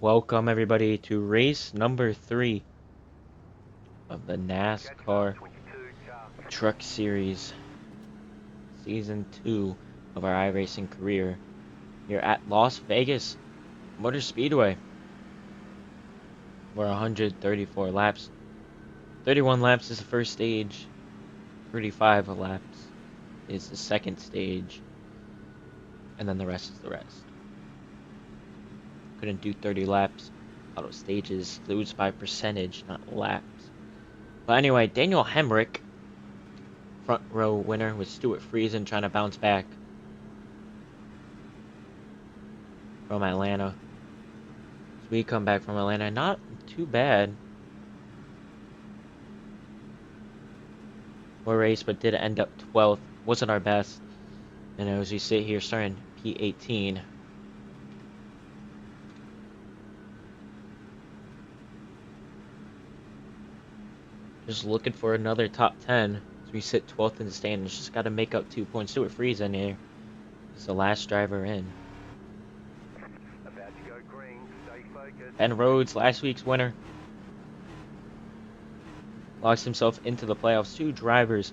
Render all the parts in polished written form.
Welcome everybody to race number 3 of the NASCAR Truck Series, Season 2 of our iRacing career here at Las Vegas Motor Speedway. We're 134 laps. 31 laps is the first stage, 35 laps is the second stage, and then the rest is the rest. Couldn't do 30 laps. Auto stages lose by percentage, not laps. But anyway, Daniel Hemrick, front row winner with Stuart Friesen trying to bounce back from Atlanta. So we come back from Atlanta, not too bad. More race, but did end up 12th. Wasn't our best. And as we sit here starting P18. Just looking for another top 10. As we sit 12th in the standings. Just got to make up 2 points. Stuart Friesen here is the last driver in. Ben Rhodes, last week's winner, locks himself into the playoffs. 2 drivers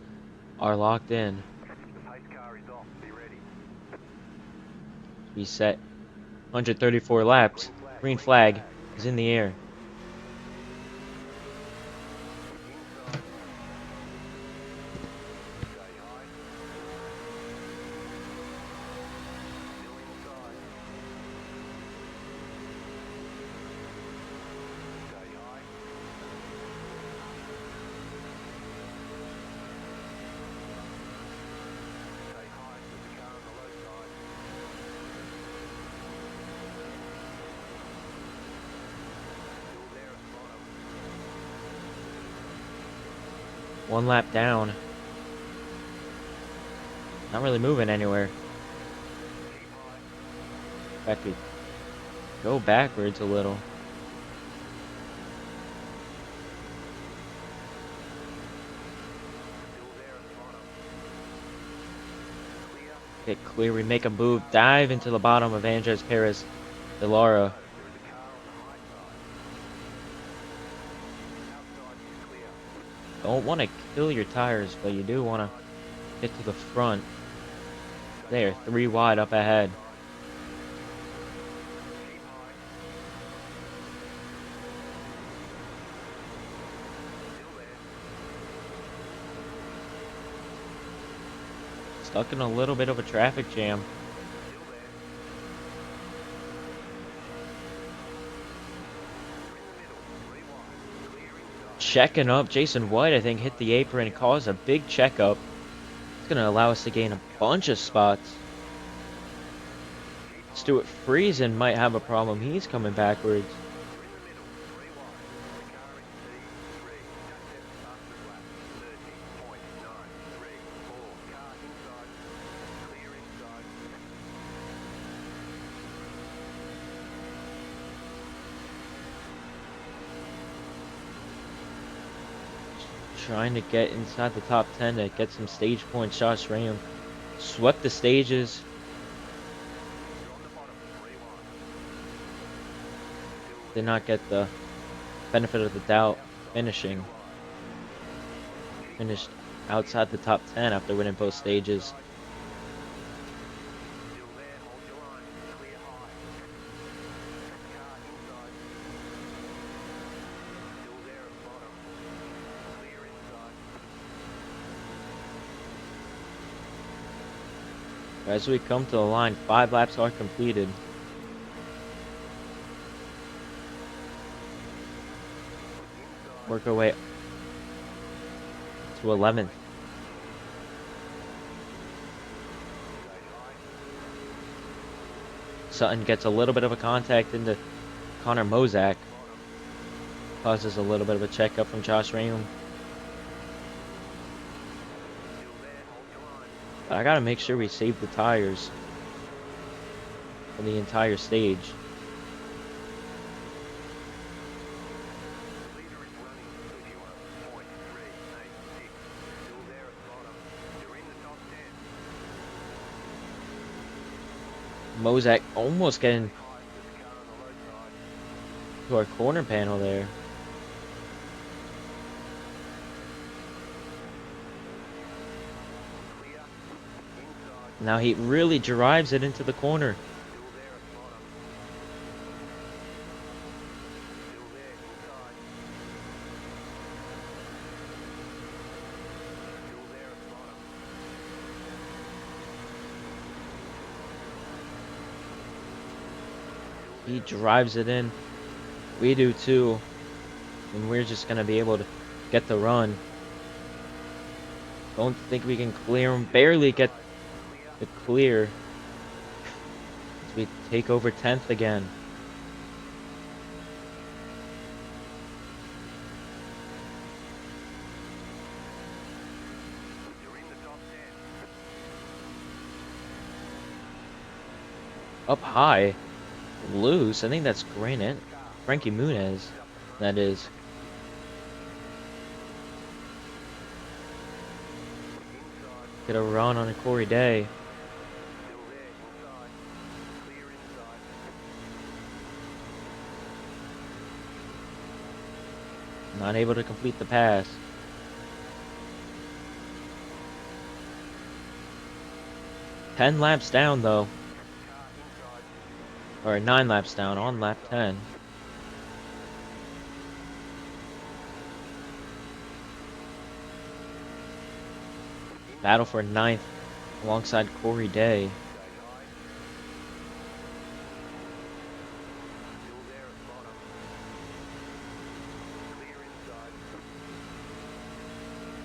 are locked in. We set 134 laps. Green flag is in the air. One lap down. Not really moving anywhere. In fact, we go backwards a little. Get clear, we make a move, dive into the bottom of Andres Perez de Lara. Don't want to kill your tires, but you do want to get to the front. There, 3 wide up ahead. Stuck in a little bit of a traffic jam. Checking up, Jason White I think hit the apron and caused a big checkup. It's going to allow us to gain a bunch of spots. Stuart Friesen might have a problem. He's coming backwards. Trying to get inside the top 10 to get some stage points. Josh Ram swept the stages. Did not get the benefit of the doubt finishing. Finished outside the top 10 after winning both stages. As we come to the line, 5 laps are completed. Work our way to 11th. Sutton gets a little bit of a contact into Connor Mozak. Causes a little bit of a checkup from Josh Rahm. But I gotta make sure we save the tires for the entire stage. Mozak almost getting to our corner panel there. Now he really drives it into the corner. He drives it in. We do too. And we're just going to be able to get the run. Don't think we can clear him. Barely get the clear. As we take over 10th again. Up high. Loose. I think that's Granite. Frankie Muniz. That is. Get a run on a Corey Day. Not able to complete the pass. Ten laps down though. Or 9 laps down on lap 10. Battle for 9th alongside Corey Day.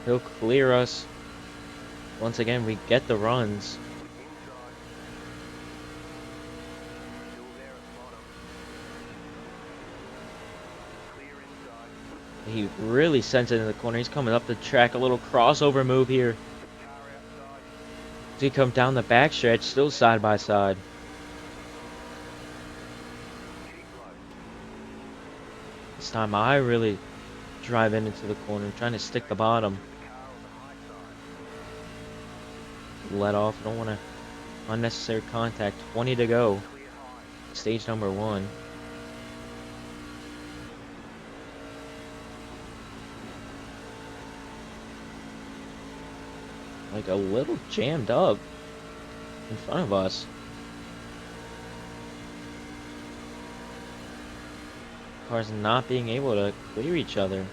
He'll clear us. Once again, we get the runs. He really sends it in the corner. He's coming up the track. A little crossover move here. As he comes down the backstretch, still side by side. This time I really drive into the corner, trying to stick the bottom. Let off. Don't want to unnecessary contact. 20 to go. Stage number 1. Like a little jammed up in front of us. Cars not being able to clear each other.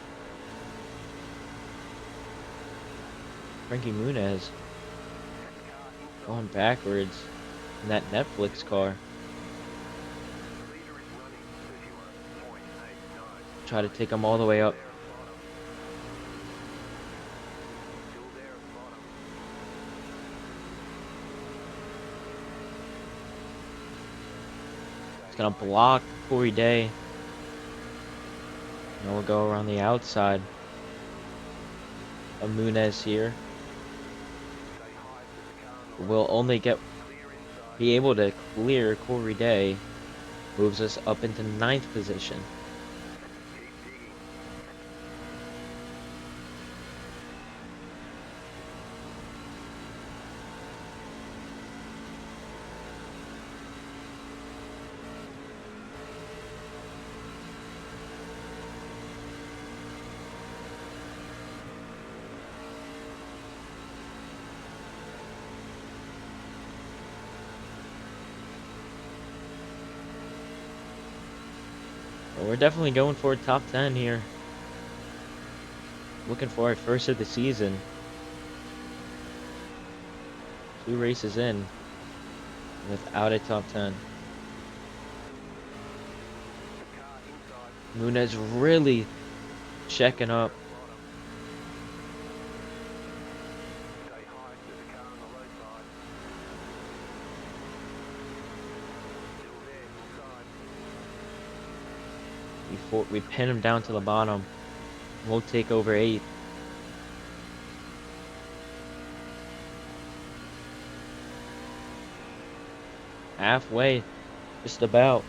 Frankie Muniz going backwards in that Netflix car. Try to take him all the way up. It's gonna block Corey Day. And we'll go around the outside of Muniz here. We'll only be able to clear Corey Day. Moves us up into 9th position. We're definitely going for a top 10 here. Looking for our first of the season. 2 races in without a top 10. Muniz really checking up. Before we pin him down to the bottom, we'll take over 8th. Halfway, just about,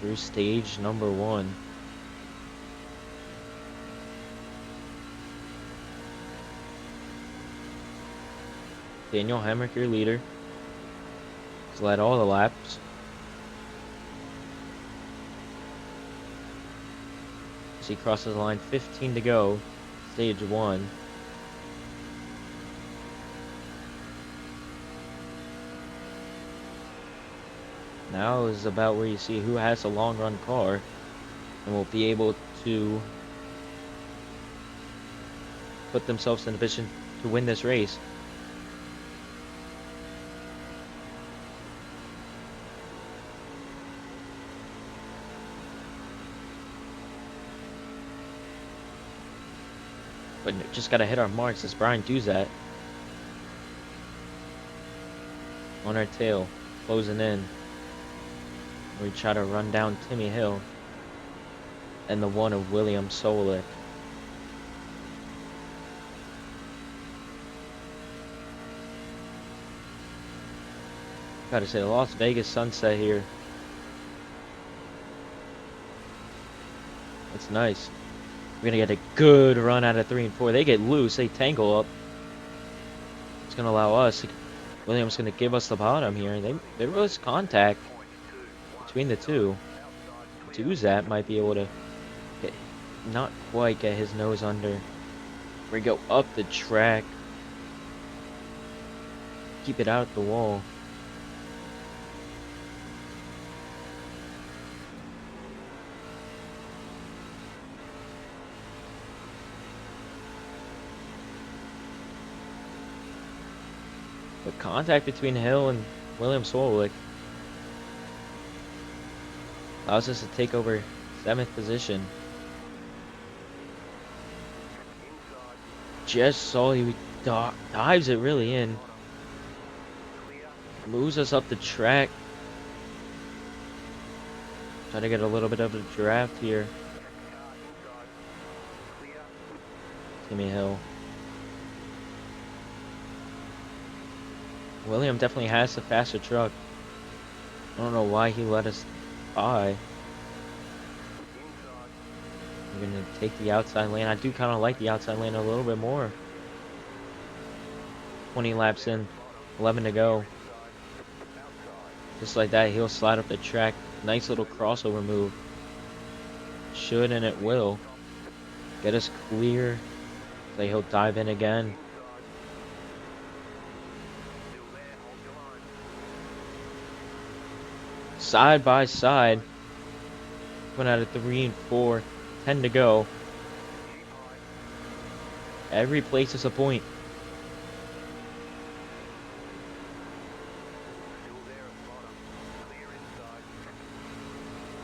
through stage number 1. Daniel Hemrick, your leader, has led all the laps. As he crosses the line, 15 to go, stage 1. Now is about where you see who has a long run car and will be able to put themselves in a position to win this race. But just gotta hit our marks as Brian does that. On our tail, closing in. We try to run down Timmy Hill and the one of William Solik. Gotta say, the Las Vegas sunset here. That's nice. We're gonna get a good run out of 3 and 4. They get loose, they tangle up. It's gonna allow us. Williams gonna give us the bottom here. There was contact between the two. Duzat might be able to not quite get his nose under. We go up the track. Keep it out the wall. But contact between Hill and William Solik allows us to take over 7th position. Just saw he dives it really in. Moves us up the track. Try to get a little bit of a draft here. Timmy Hill. William definitely has the faster truck. I don't know why he let us by. We're gonna take the outside lane. I do kind of like the outside lane a little bit more. 20 laps in, 11 to go. Just like that, he'll slide up the track. Nice little crossover move. Should and it will get us clear. So he'll dive in again. Side by side. Went out of 3 and 4. 10 to go. Every place is a point.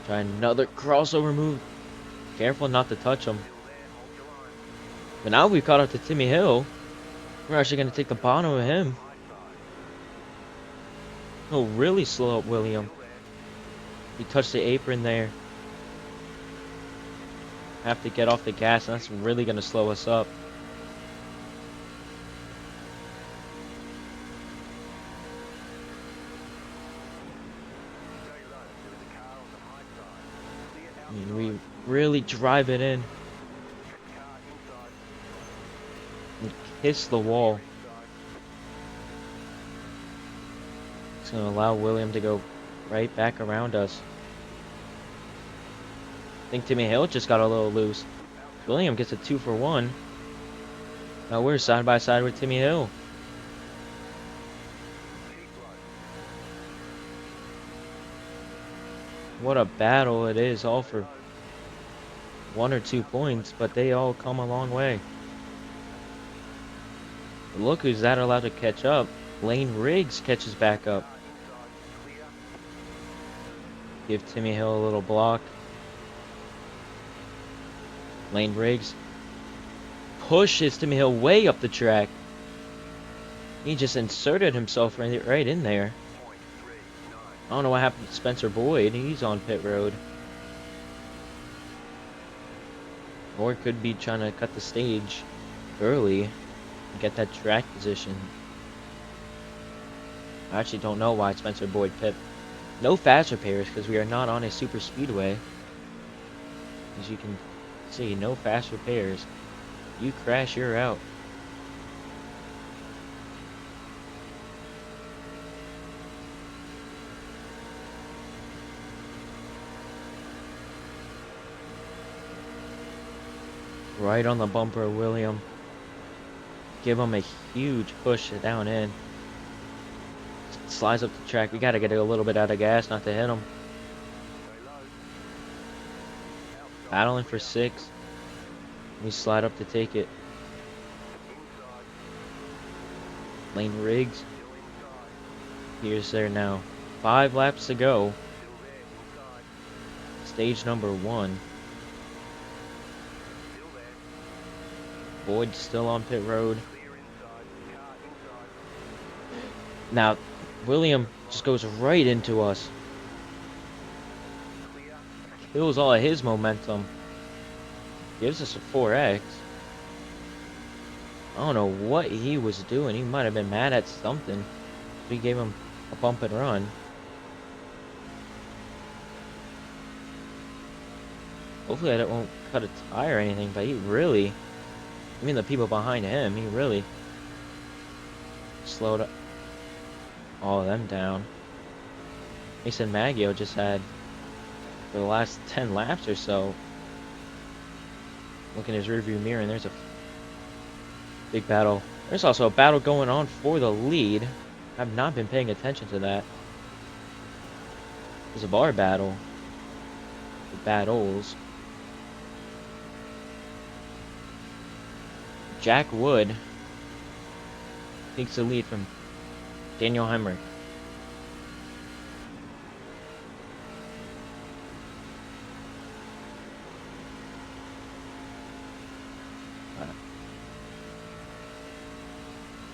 Try another crossover move. Careful not to touch him. But now we've caught up to Timmy Hill. We're actually going to take the bottom of him. Oh, really slow up William. He touched the apron there. Have to get off the gas, and that's really going to slow us up. I mean, we really drive it in. And kiss the wall. It's going to allow William to go right back around us. I think Timmy Hill just got a little loose. William gets a 2 for 1. Now we're side by side with Timmy Hill. What a battle it is, all for 1 or 2 points, but they all come a long way. Look who's that allowed to catch up. Lane Riggs catches back up. Give Timmy Hill a little block. Lane Riggs pushes Timmy Hill way up the track. He just inserted himself right in there. I don't know what happened to Spencer Boyd. He's on pit road. Or could be trying to cut the stage early and get that track position. I actually don't know why Spencer Boyd pit. No fast repairs because we are not on a super speedway. As you can see, no fast repairs. You crash, you're out. Right on the bumper, William. Give him a huge push down in. Slides up the track. We got to get a little bit out of gas not to hit him. Battling for 6. We slide up to take it. Lane Riggs. Here's there now. 5 laps to go. Stage number 1. Boyd still on pit road. Now, William just goes right into us. Kills all of his momentum. Gives us a 4X. I don't know what he was doing. He might have been mad at something. We gave him a bump and run. Hopefully that won't cut a tire or anything, but he really, I mean the people behind him, he really slowed all of them down. Mason Maggio just had, for the last 10 laps or so, look in his rearview mirror and there's a big battle. There's also a battle going on for the lead. I've not been paying attention to that. There's a bar battle. The battles. Jack Wood takes the lead from Daniel Hemrick.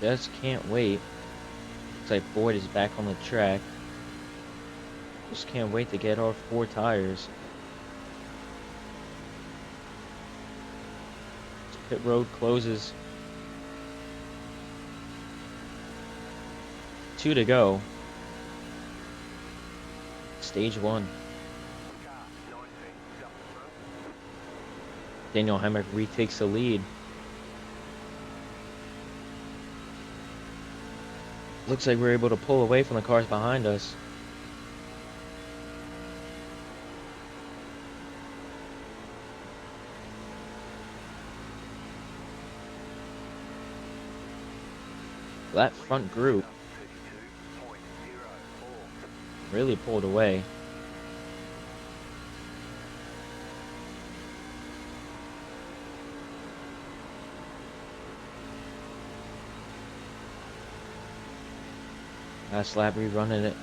Just can't wait. Looks like Boyd is back on the track. Just can't wait to get our 4 tires. Pit road closes. 2 to go. Stage 1. Daniel Hemrick retakes the lead. Looks like we're able to pull away from the cars behind us. That front group really pulled away. Last lap rerunning it.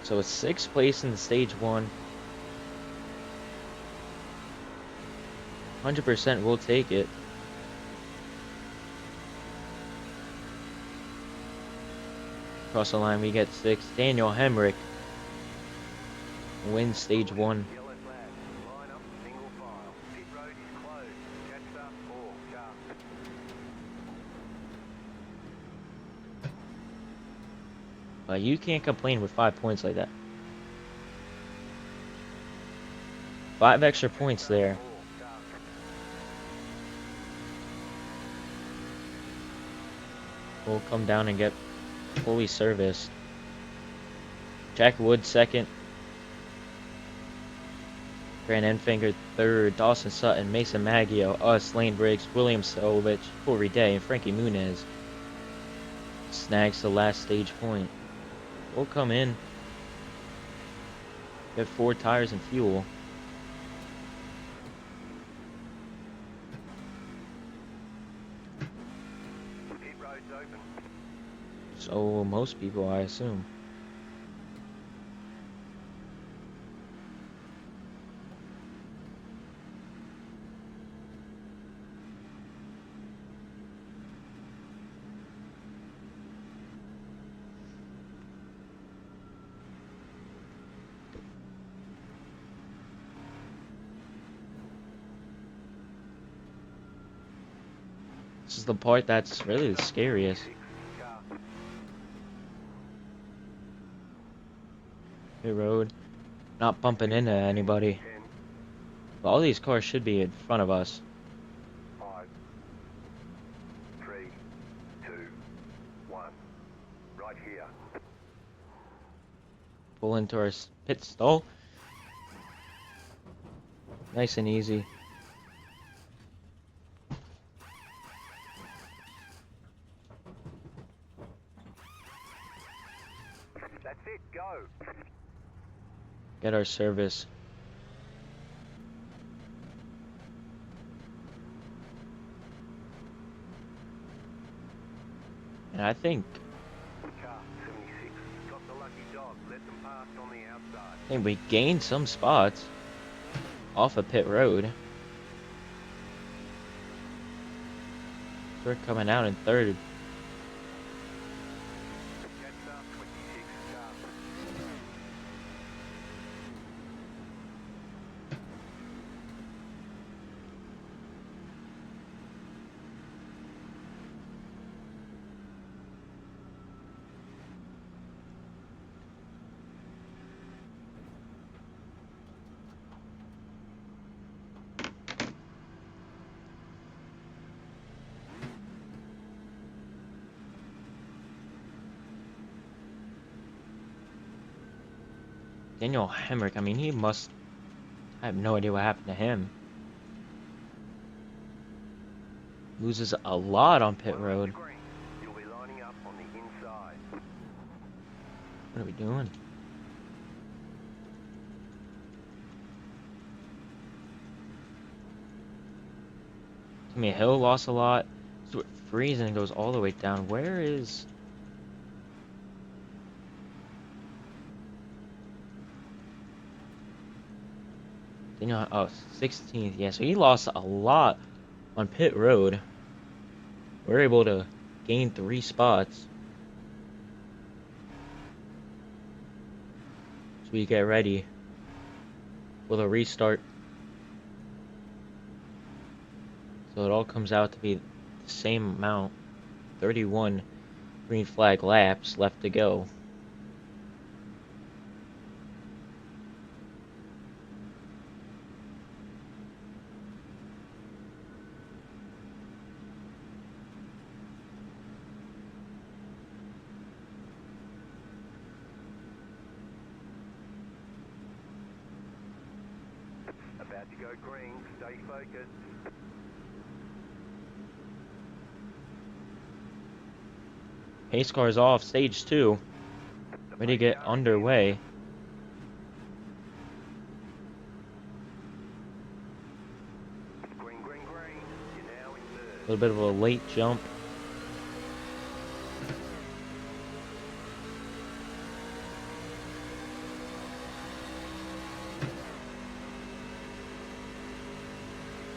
So it's 6th place in the stage 1. 100% will take it. Across the line we get 6th. Daniel Hemrick wins stage 1. You can't complain with 5 points like that. 5 extra points there. We'll come down and get fully serviced. Jack Wood 2nd. Grant Enfinger 3rd. Dawson Sutton, Mason Maggio, us, Lane Briggs, William Sovich, Corey Day, and Frankie Muniz snags the last stage point. We'll come in, get 4 tires and fuel. So most people, I assume. This is the part that's really the scariest. Pit road, not bumping into anybody. But all these cars should be in front of us. 5, 3, 2, 1. Right here. Pull into our pit stall. Nice and easy. That's it, go. Get our service. And I think Car 76, got the lucky dog, let them pass on the outside. we gained some spots off of pit road. We're coming out in third. Jetstar 26, car. Daniel Hemrick, I mean, he must... I have no idea what happened to him. Loses a lot on pit Well, road. green. You'll be lining up on the inside. What are we doing? Timmy Hill lost a lot. Stuart Friesen goes all the way down. Where is... Daniel... Oh, 16th. Yeah, so he lost a lot on pit road. We're able to gain 3 spots. So we get ready with a restart. So it all comes out to be the same amount. 31 green flag laps left to go. About to go green, stay focused. Pace car's off, stage 2. Ready to get underway. Green, green, green. You're now in A third. little bit of a late jump.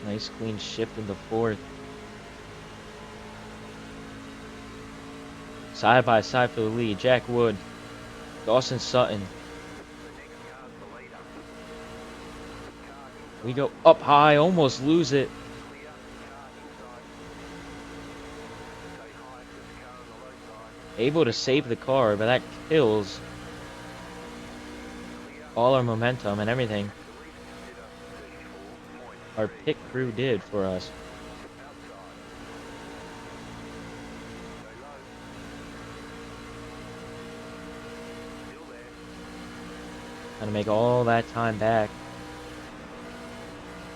Nice clean shift in the 4th. Side by side for the lead. Jack Wood, Dawson Sutton. The next car's the leader. Car inside. We go up high, almost lose it. Clear. Car inside. Stay high to the car on the low side. Able to save the car, but that kills Clear. all our momentum and everything Actually consider 34.3. our pit crew did for us. Outside. Stay low. Still there. Trying to make all that time back.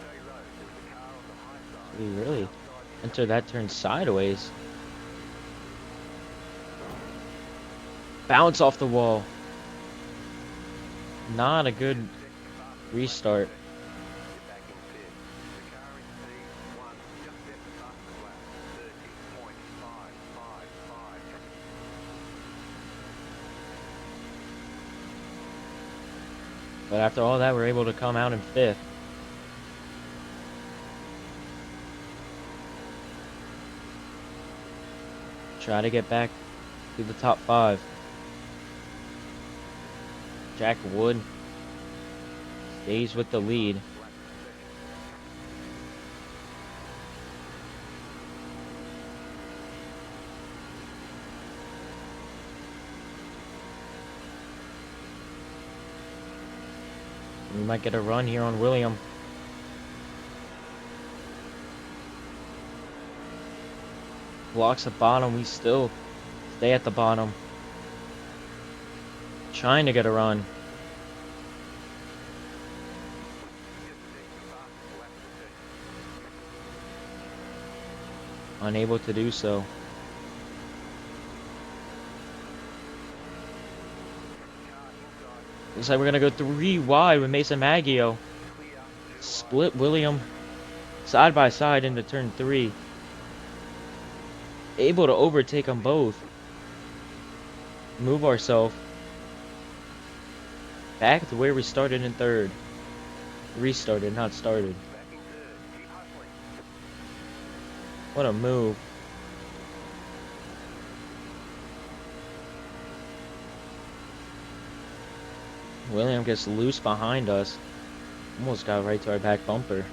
Stay low. There's a car on the high side. We really Outside. enter that turn sideways. Bounce off the wall. Not a good restart. You're back in fifth. The car in P1 just set the fastest lap. 30.555. But after all that, we're able to come out in 5th. Try to get back to the top 5. Jack Wood stays with the lead. We might get a run here on William. Blocks the bottom. We still stay at the bottom. Trying to get a run. unable to do so. Looks like we're gonna go 3 wide with Mason Maggio. Split William side by side into turn 3. Able to overtake them both. Move ourselves back to where we started in third. Restarted, not started. What a move. William gets loose behind us. Almost got right to our back bumper.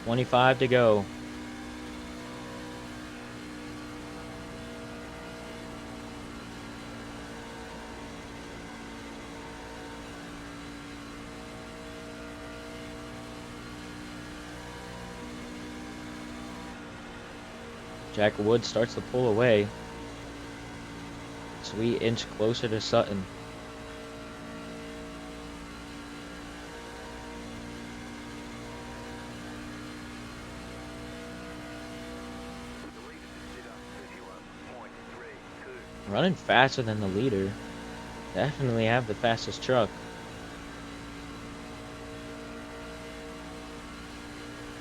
.25 to go. Jack Wood starts to pull away. So we inch closer to Sutton. Running faster than the leader. Definitely have the fastest truck.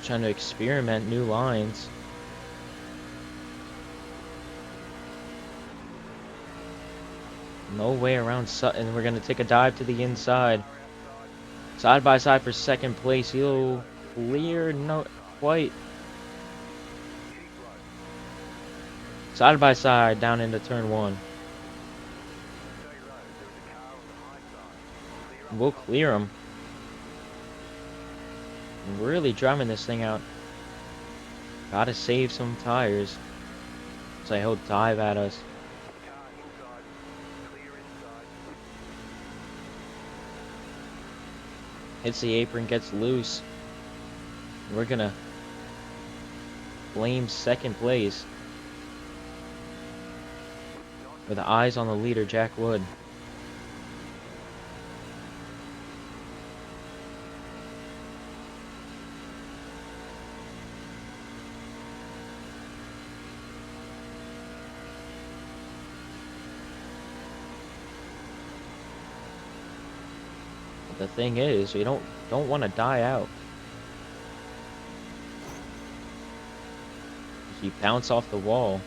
Trying to experiment new lines. No way around Sutton. We're going to take a dive to the inside. Side by side for second place. He'll clear, not quite. Side by side down into turn 1. We'll clear him. Really driving this thing out. Gotta save some tires. So he'll dive at us. Hits the apron, gets loose. We're gonna blame second place. With eyes on the leader, Jack Wood. The thing is, we don't want to die out. If you bounce off the wall,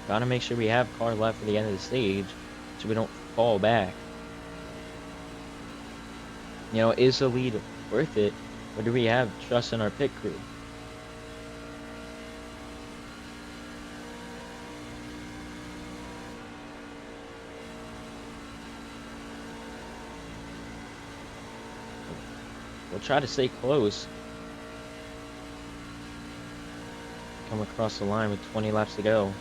gotta make sure we have car left for the end of the stage, so we don't fall back. You know, is the lead worth it, or do we have trust in our pit crew? We'll try to stay close. Come across the line with 20 laps to go.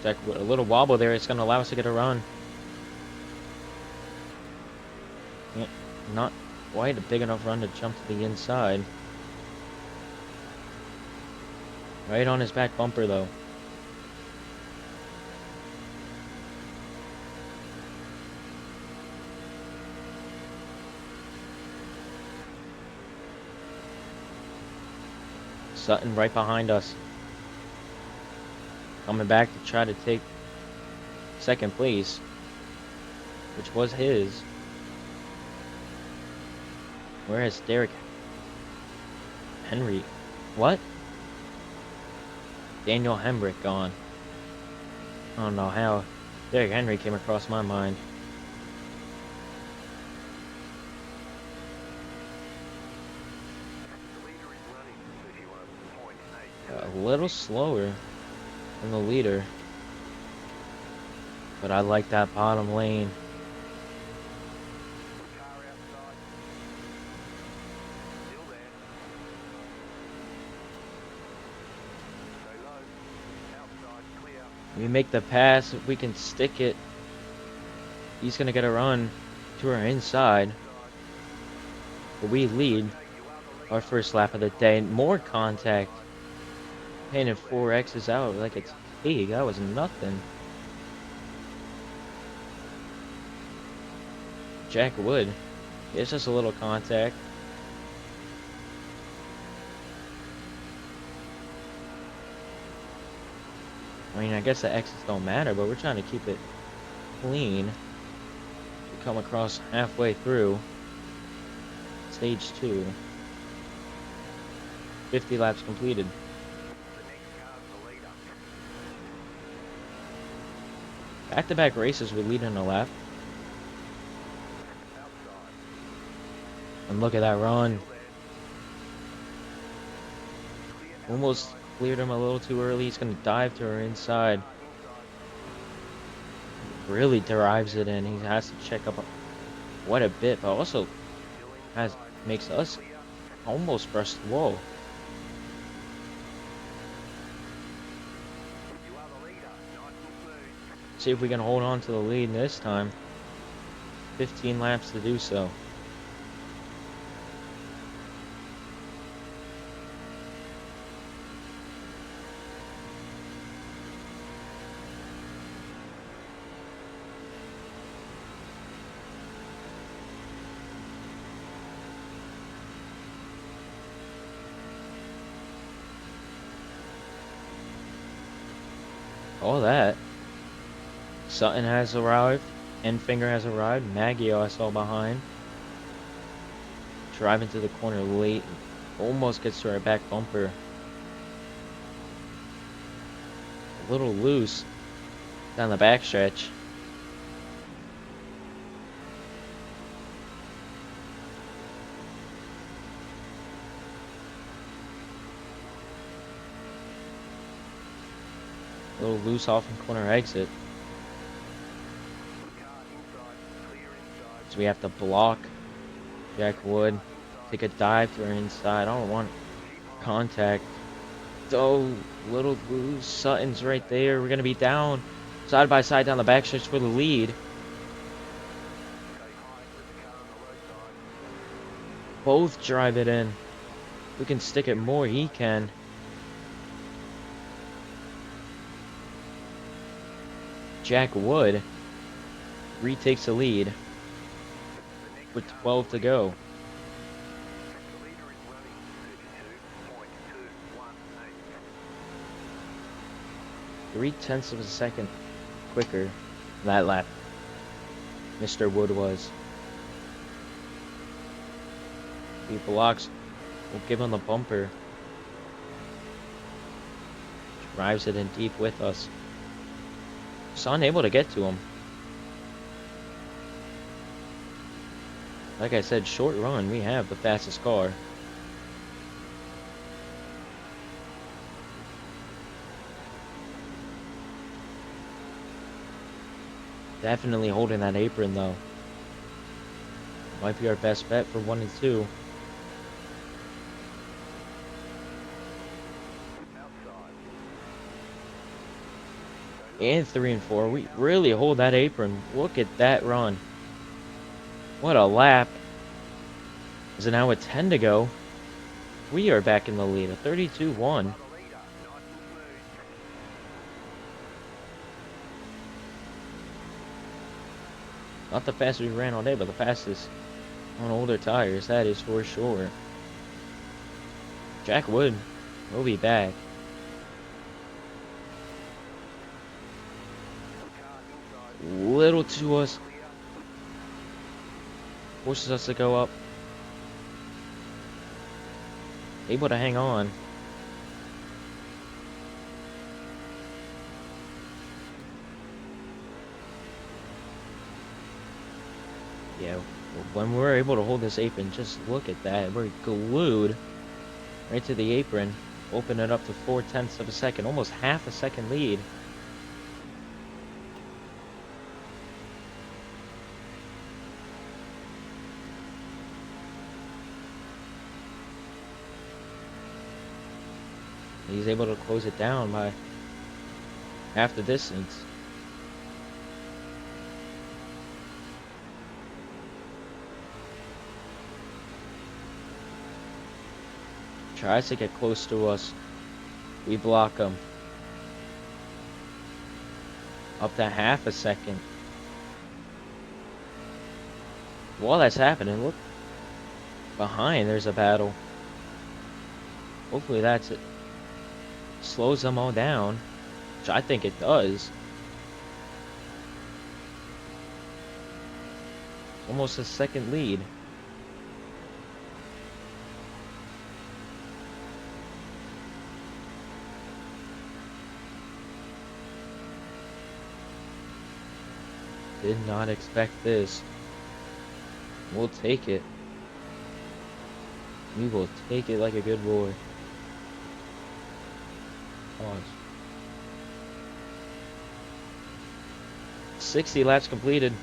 Jack, a little wobble there. It's going to allow us to get a run. Yeah, not quite a big enough run to jump to the inside. Right on his back bumper, though. Sutton right behind us. Coming back to try to take second place, which was his. Whereas Derek Henry, what? Daniel Hembrick gone. I don't know how Derek Henry came across my mind. A little slower than the leader, but I like that bottom lane. We make the pass. If we can stick it, he's going to get a run to our inside. But we lead our first lap of the day. More contact. Painted 4X's out like it's big. That was nothing. Jack Wood. It's just a little contact. I mean, I guess the X's don't matter, but we're trying to keep it clean. We come across halfway through stage 2. 50 laps completed. Back-to-back races we lead in a lap. And look at that run. Almost cleared him a little too early. He's going to dive to our inside. Really drives it in. He has to check up quite a bit, but also makes us almost brush the wall. See if we can hold on to the lead this time. 15 laps to do so. All that. Sutton has arrived. Enfinger has arrived. Maggio I saw behind. Driving to the corner late. Almost gets to our back bumper. A little loose down the backstretch. A little loose off in corner exit. So we have to block Jack Wood. Take a dive to our inside. I don't want contact. Oh, little loose. Sutton's right there. We're going to be down side by side down the backstretch for the lead. Both drive it in. We can stick it more. He can. Jack Wood retakes the lead with 12 to go. 0.3 of a second quicker that lap. Mr. Wood was. He blocks. We'll give him the bumper. Drives it in deep with us. Just unable to get to him. Like I said, short run, we have the fastest car. Definitely holding that apron though. Might be our best bet for 1 and 2. And 3 and 4. We really hold that apron. Look at that run. What a lap. Is it now with 10 to go? We are back in the lead. A 32-1. Not the fastest we ran all day, but the fastest on older tires. That is for sure. Jack Wood will be back. Little to us. Forces us to go up. Able to hang on. Yeah, when we're able to hold this apron, just look at that. We're glued right to the apron. Open it up to 0.4 of a second. Almost half a second lead. He's able to close it down by half the distance. Tries to get close to us. We block him. Up to half a second. While that's happening, look behind, there's a battle. Hopefully that's it. Slows them all down, which I think it does. Almost a second lead. Did not expect this. We'll take it. We will take it like a good boy. Pause. 60 laps completed.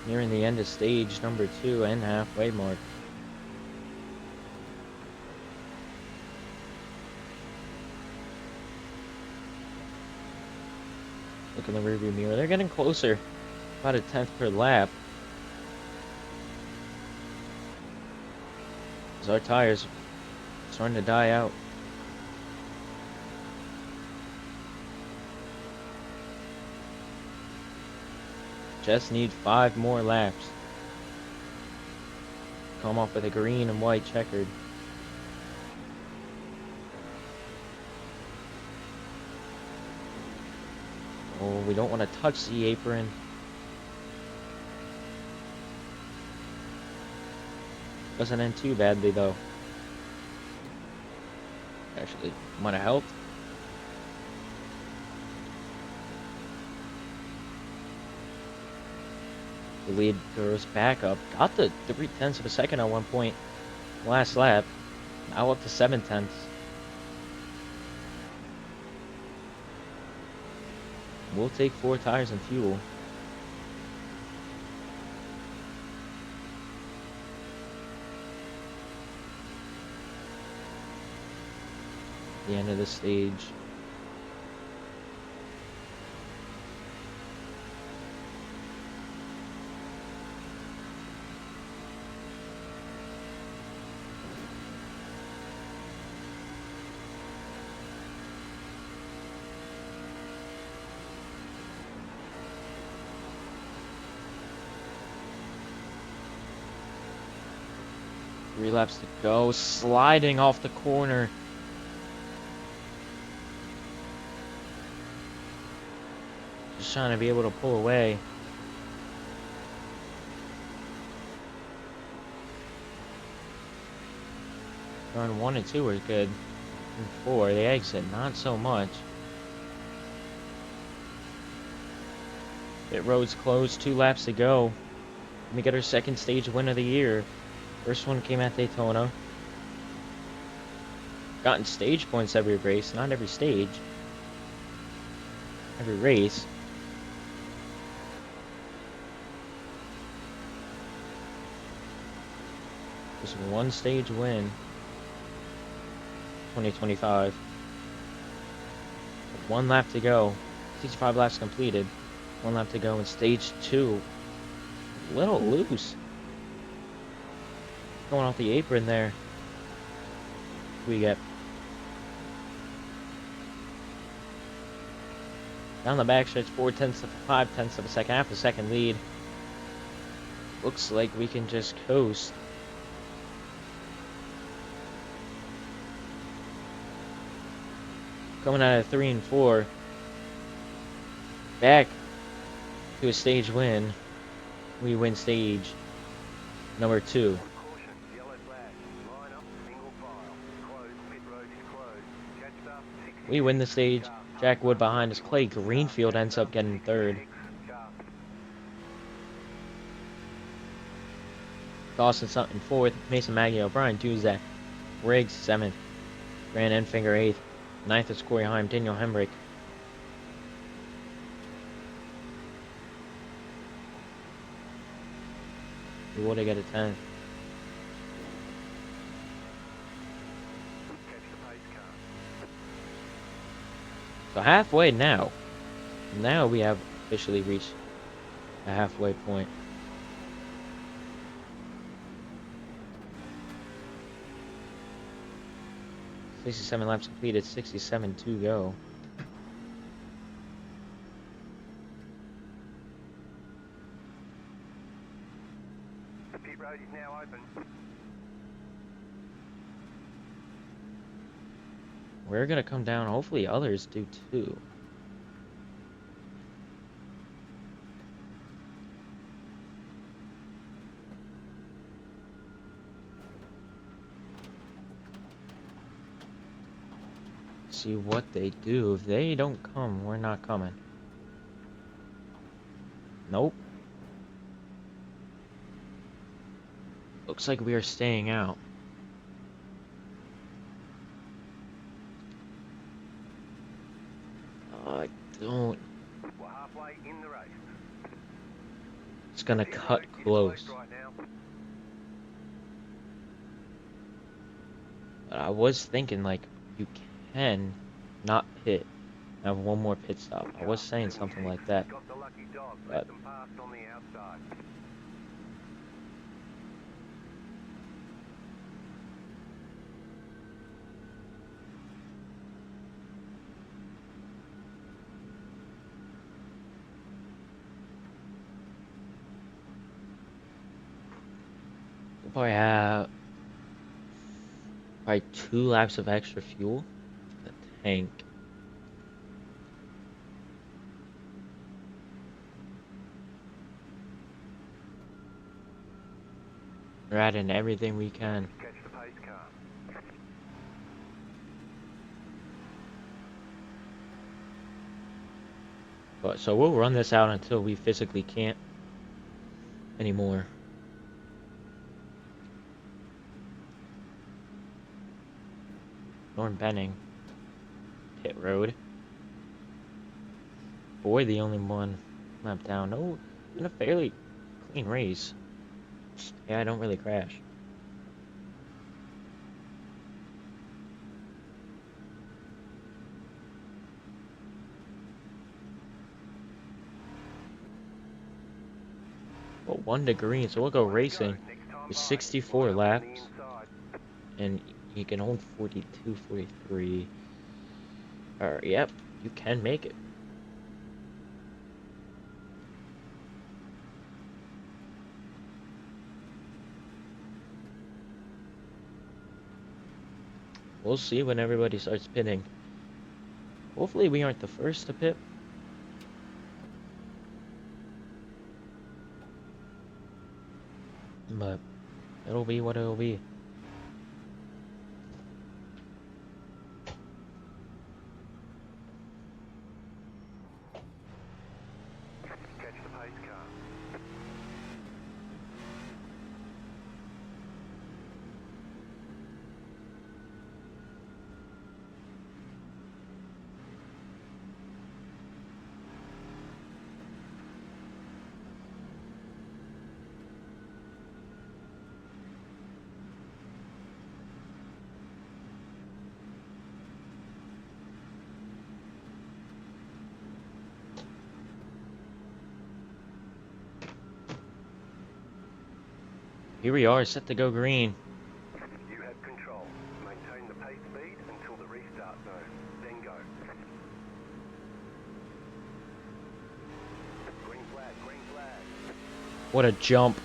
Nearing the end of stage number 2 and halfway mark. Look in the rearview mirror. They're getting closer. About a tenth per lap. As our tires starting to die out. Just need 5 more laps. Come off with a green and white checkered. Oh, we don't want to touch the apron. Doesn't end too badly though. Actually, might have helped. The lead goes back up. Got the 3/10 of a second at one point. Last lap. Now up to 7/10. We'll take 4 tires and fuel. The end of the stage. Three laps to go. Sliding off the corner. Just trying to be able to pull away. Turn 1 and 2 are good. And 4, the exit, not so much. Pit road's closed, 2 laps to go. Let me get our second stage win of the year. First one came at Daytona. Gotten stage points every race, not every stage. Every race. Just one stage win. 2025. 1 lap to go. 65 laps completed. 1 lap to go in stage 2. A little loose. Going off the apron there. We get down the backstretch, 4/10 of 5/10 of a second, half a second lead. Looks like we can just coast. Coming out of 3 and 4. Back to a stage win. We win stage number 2. We win the stage. Jack Wood behind us. Clay Greenfield ends up getting 3rd. Dawson Sutton 4th. Mason Maggie O'Brien Tuesday. Riggs 7th. Grant Enfinger 8th. 9th is Corey Heim. Daniel Hembrick. We would have got a 10th. So halfway now. Now we have officially reached a halfway point. "67 laps completed, 67 to go." The pit road is now open. We're gonna come down. Hopefully others do too. See what they do. If they don't come, we're not coming. Nope. Looks like we are staying out. I don't. We're halfway in the race. It's gonna Pit cut road is close. closed right now. But I was thinking, like, you can not pit. Have one more pit stop. I was saying something like that. Got the lucky dog. But Let them pass on the outside. we'll probably have 2 laps of extra fuel. The tank. We're adding everything we can. Catch the pace car. But so we'll run this out until we physically can't anymore. Norm Benning. Pit road. Boy, the only one lap down. No, in a fairly clean race. Yeah, I don't really crash. Well, 1 to green, so we'll go racing with 64 laps. And you can hold 42, 43. Yep, you can make it. We'll see when everybody starts pitting. Hopefully we aren't the first to pit. But it'll be what it'll be. Catch the pace car. Here we are, set to go green. You have control. Maintain the pace speed until the restart zone. Then go. Green flag, green flag. What a jump.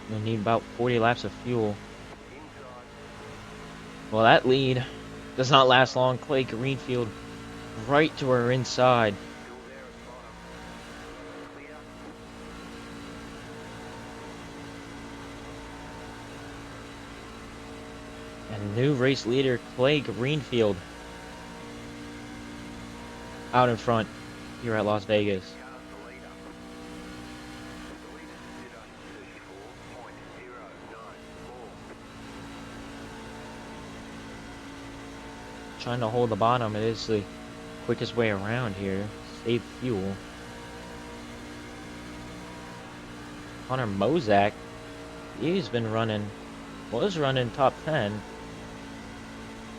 We'll need about 40 laps of fuel. Well, that lead does not last long. Clay Greenfield right to our inside. Still there at bottom. Clear. And new race leader Clay Greenfield out in front here at Las Vegas. Car's the leader. The leader stood on 34.094. Trying to hold the bottom. It is the quickest way around here. Save fuel. Connor Mozak, he's been running, was running top 10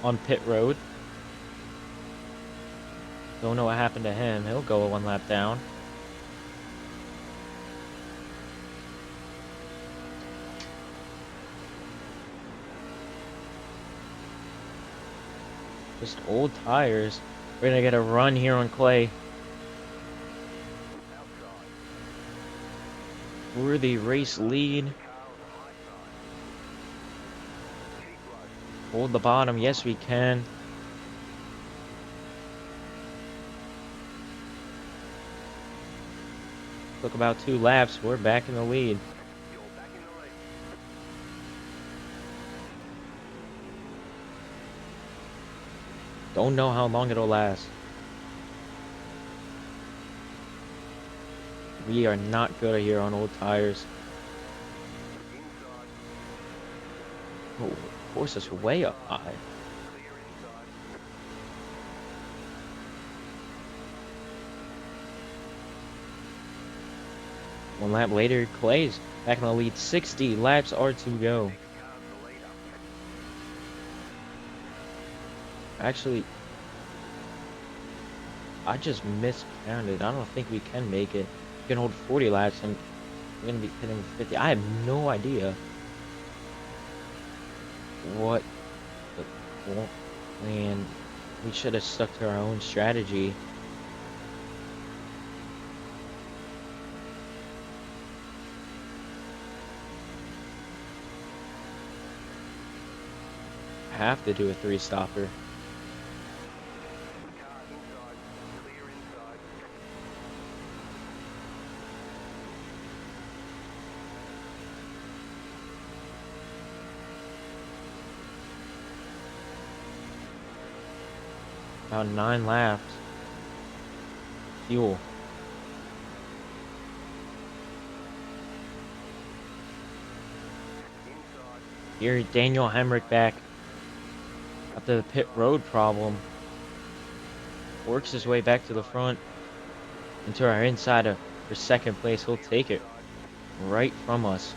on pit road. Don't know what happened to him. He'll go one lap down. Just old tires. We're gonna get a run here on clay. For the race lead. Hold the bottom. Yes, we can. Took about 2 laps. We're back in the lead. Don't know how long it'll last. We are not good here on old tires. Oh, of course, it's way up high. One lap later, Clay's back in the lead. 60 laps are to go. Actually, I just miscounted. I don't think we can make it. We can hold 40 laps and we're going to be hitting 50. I have no idea what the plan. We should have stuck to our own strategy. Have to do a 3-stopper. About 9 laps. Fuel. Here, Daniel Hemrick back after the pit road problem. Works his way back to the front into our inside for second place. He'll take it right from us.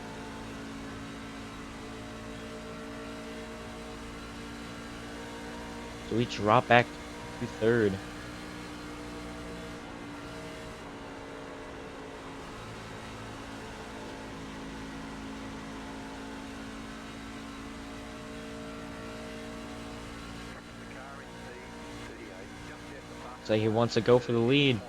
So we drop back to third. So he wants to go for the lead.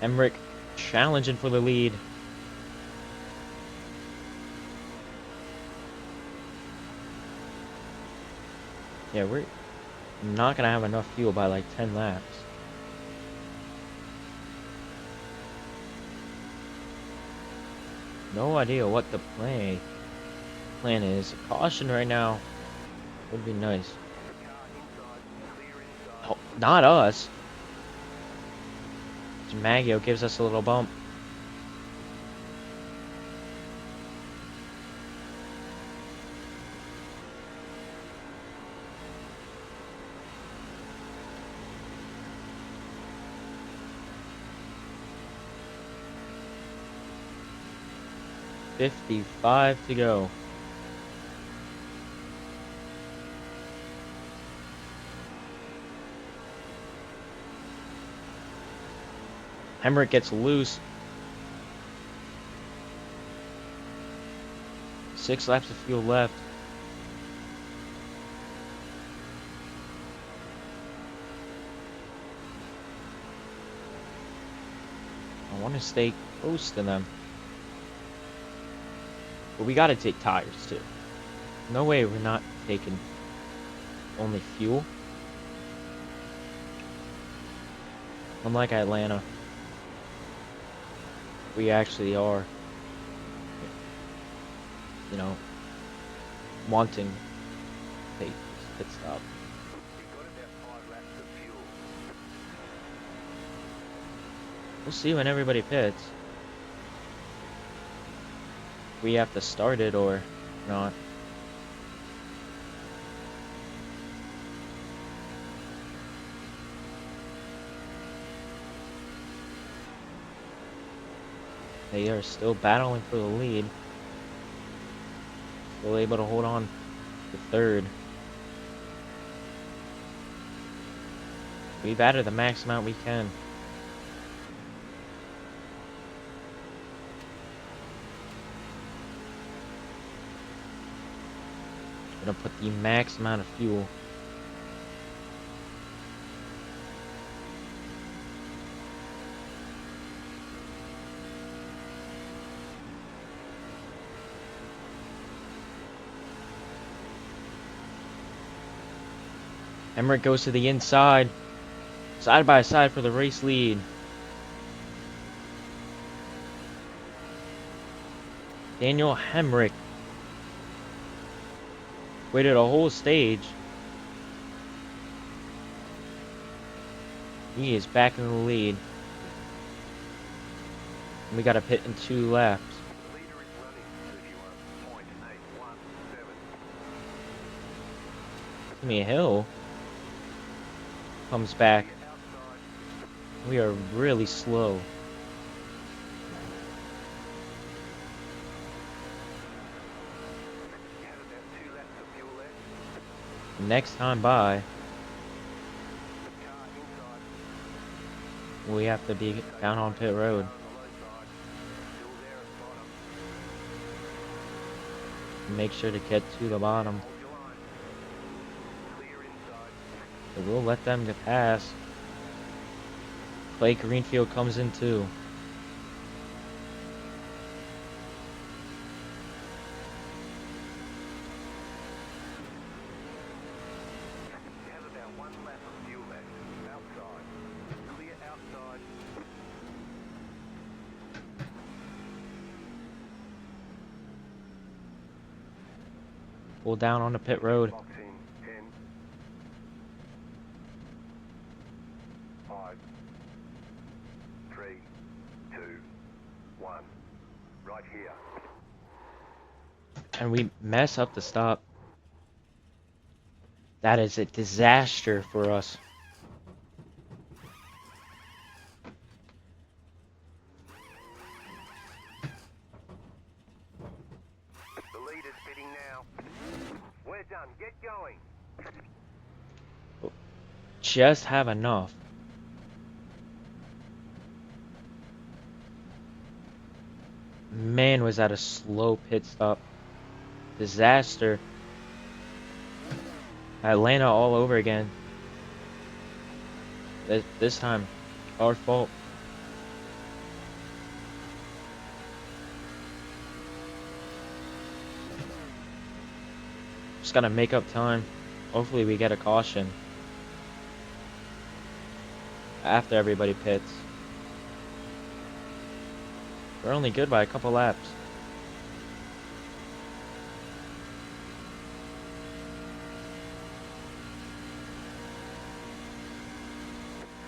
Emmerich challenging for the lead. Yeah, we're not gonna have enough fuel by like 10 laps. No idea what the plan is. Caution right now would be nice. Oh, not us. Maggio gives us a little bump. $55 to go. Hemrick gets loose. 6 laps of fuel left. I want to stay close to them. But we gotta take tires too. No way we're not taking only fuel. Unlike Atlanta, we actually are, you know, wanting to take pit stop. We'll see when everybody pits. We have to start it or not. They are still battling for the lead. Still able to hold on to third. We've added the max amount we can. Gonna put the max amount of fuel. Emmerich goes to the inside. Side by side for the race lead. Daniel Hemrick waited a whole stage. He is back in the lead. We got to pit in 2 laps. The leader is running 31.817. Timmy Hill comes back. Outside. We are really slow. You had about 2 laps of fuel left. Next time by, Car inside. we have to be down on pit road. On the low side. Still there at the bottom. Make sure to get to the bottom. Hold your line. Clear inside. So we'll let them get past. Clay Greenfield comes in too. You have about 1 lap of fuel left. Outside. Clear outside. Pull down on the pit road. Box in 10. 5. 3. 2. 1. Right here. And we mess up the stop. That is a disaster for us. The leader's pitting now. We're done. Get going. Just have enough. Man, was that a slow pit stop. Disaster. Atlanta all over again. This time, our fault. Just gotta make up time. Hopefully we get a caution after everybody pits. We're only good by a couple laps.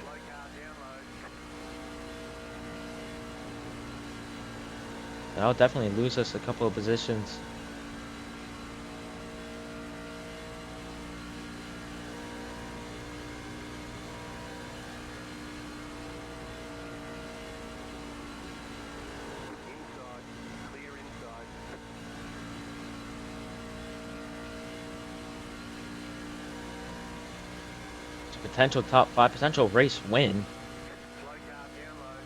Slow car down low. That'll definitely lose us a couple of positions. Inside. Clear inside. It's a potential top 5, potential race win. Slow car down low.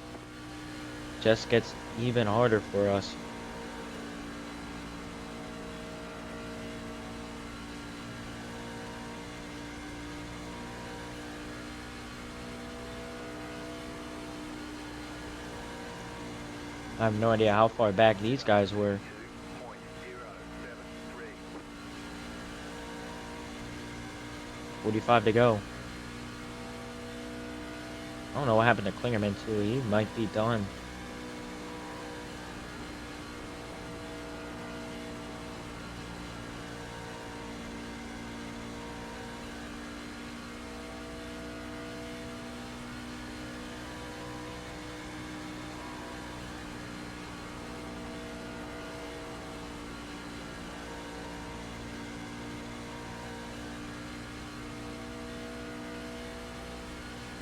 Just gets even harder for us. I have no idea how far back these guys were. 2.073. 45 to go. I don't know what happened to Klingerman too. He might be done.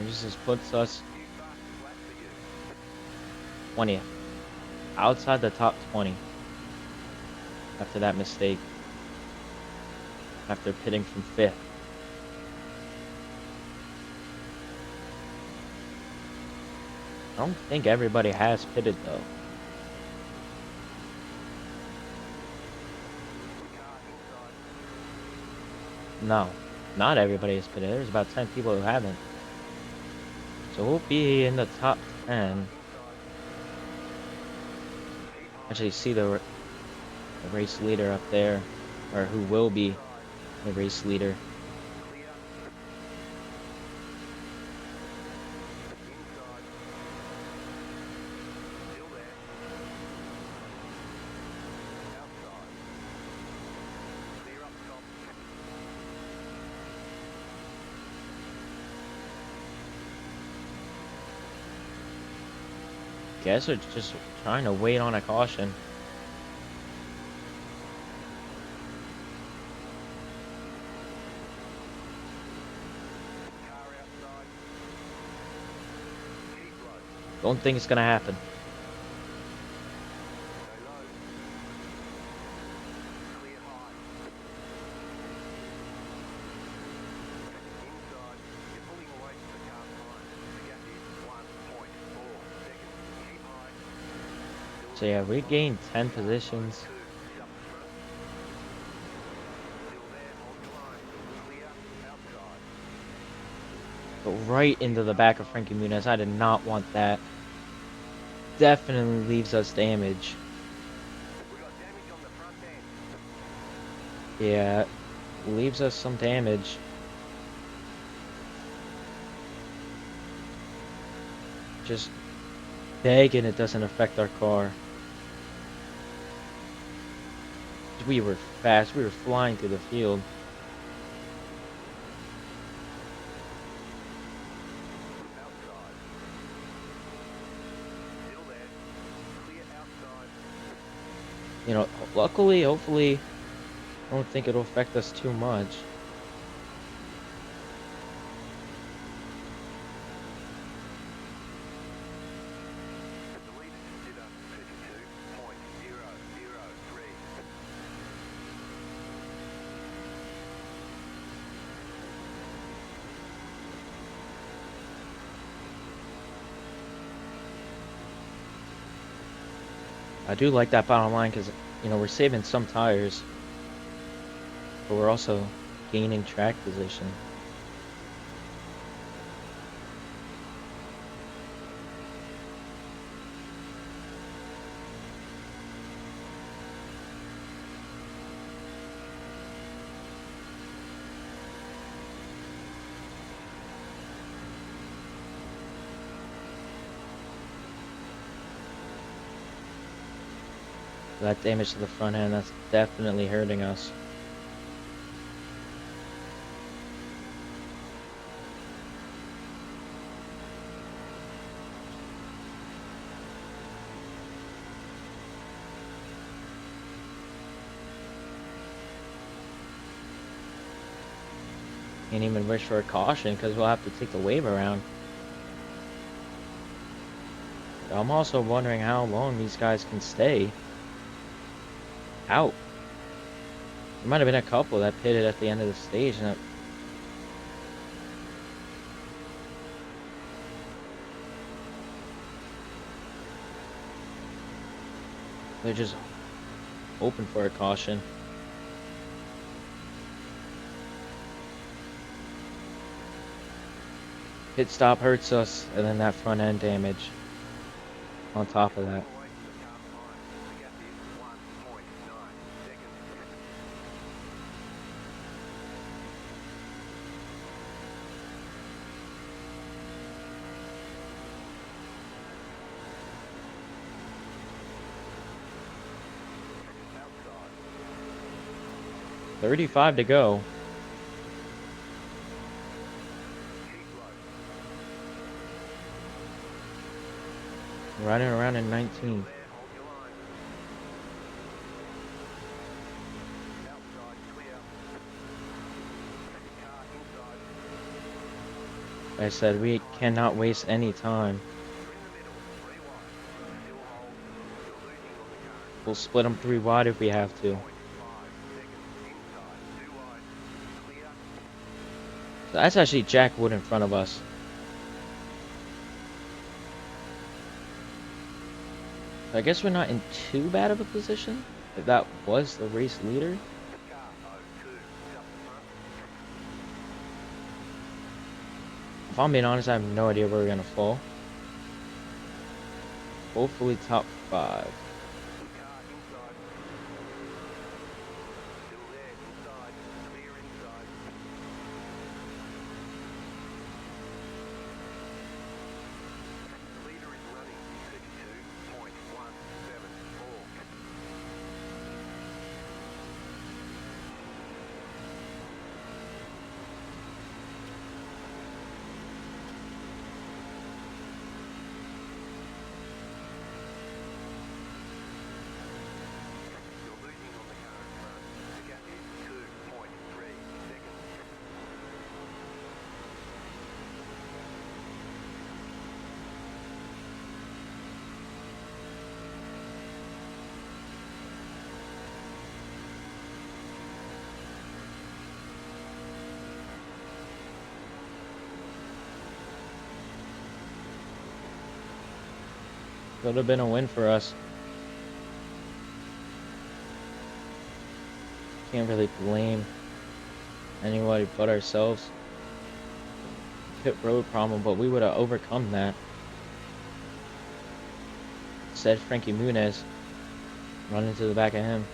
This just puts us 20th. outside the top 20 after that mistake, after pitting from 5th. I don't think everybody has pitted though. No, not everybody has pitted. There's about 10 people who haven't. So we'll be in the top 10. Actually, see the race leader up there, or who will be the race leader. Guess we're just trying to wait on a caution. Don't think it's gonna happen. So yeah, we gained 10 positions. But right into the back of Frankie Muniz. I did not want that. Definitely leaves us damage. Yeah, leaves us some damage. Just begging it doesn't affect our car. We were fast. We were flying through the field. You know, luckily, hopefully, I don't think it'll affect us too much. I do like that bottom line because, you know, we're saving some tires, but we're also gaining track position. That damage to the front end, that's definitely hurting us. Can't even wish for a caution because we'll have to take the wave around. I'm also wondering how long these guys can stay out. There might have been a couple that pitted at the end of the stage and they're just hoping for a caution. Pit stop hurts us, and then that front end damage on top of that. $35 to go. Running around in 19. Like I said, we cannot waste any time. We'll split them 3 wide if we have to. 0.5 seconds inside. 2 wide. Clear. So that's actually Jack Wood in front of us. I guess we're not in too bad of a position. If that was the race leader. Car 02. Just front. If I'm being honest, I have no idea where we're gonna fall. Hopefully top 5. Car inside. Still there. Inside. Clear inside. Leader is running 32.174. You're losing on the car in front. The gap is 2.3 seconds. Could have been a win for us. Can't really blame anybody but ourselves. Pit road problem, but we would have overcome that. Said Frankie Muniz run into the back of him.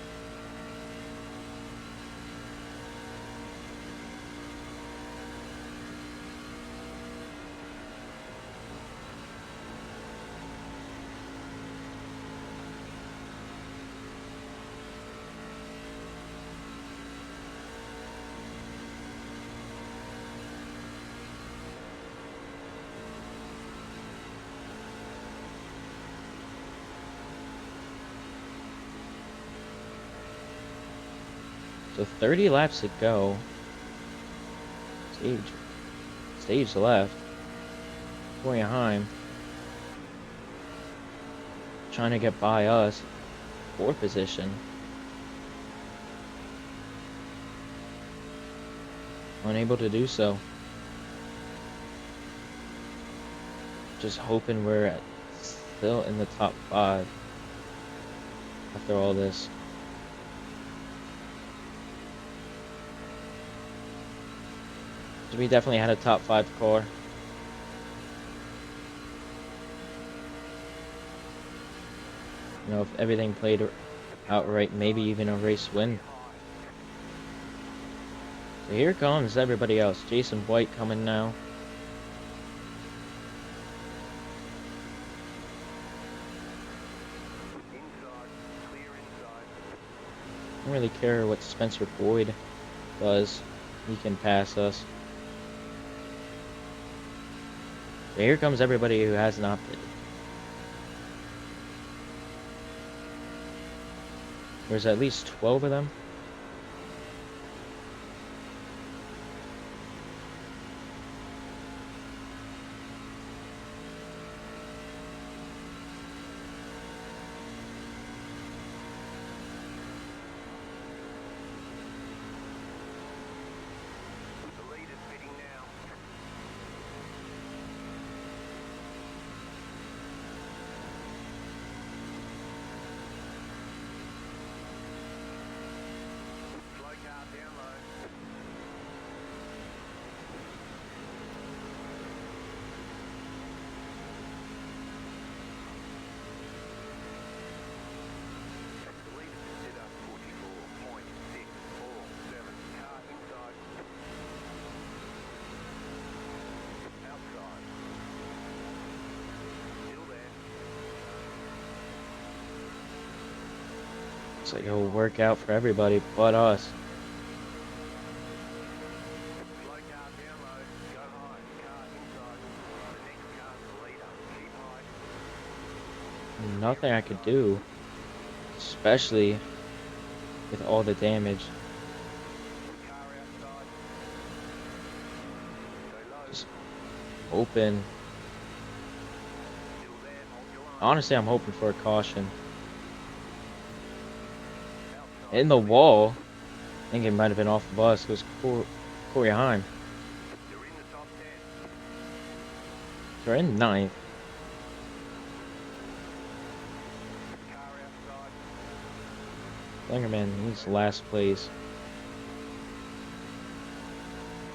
So 30 laps to go. Stage left. Heim trying to get by us. 4th position. Unable to do so. Just hoping we're still in the top 5 after all this. We definitely had a top 5 car. You know, if everything played out right, maybe even a race win. So here comes everybody else. Jason White coming now. Inside. Clear inside. I don't really care what Spencer Boyd does. He can pass us. So here comes everybody who hasn't opted. There's at least 12 of them. The lead is pitting now. Slow car down low. The lead is set up 44.647. Car inside. Outside. Still there. Looks like it'll work out for everybody but us. Slow car down low. Go high. Car inside. The next car's the leader. Keep high. Nothing I could do. Especially with all the damage. Car outside. Go low. Just hoping. Still there. Hold your line. Honestly, I'm hoping for a caution. In the wall. I think it might have been off the bus. It was Corey Heim. You're in the top 10. So we're in ninth. Car outside. Slingerman, he's last place.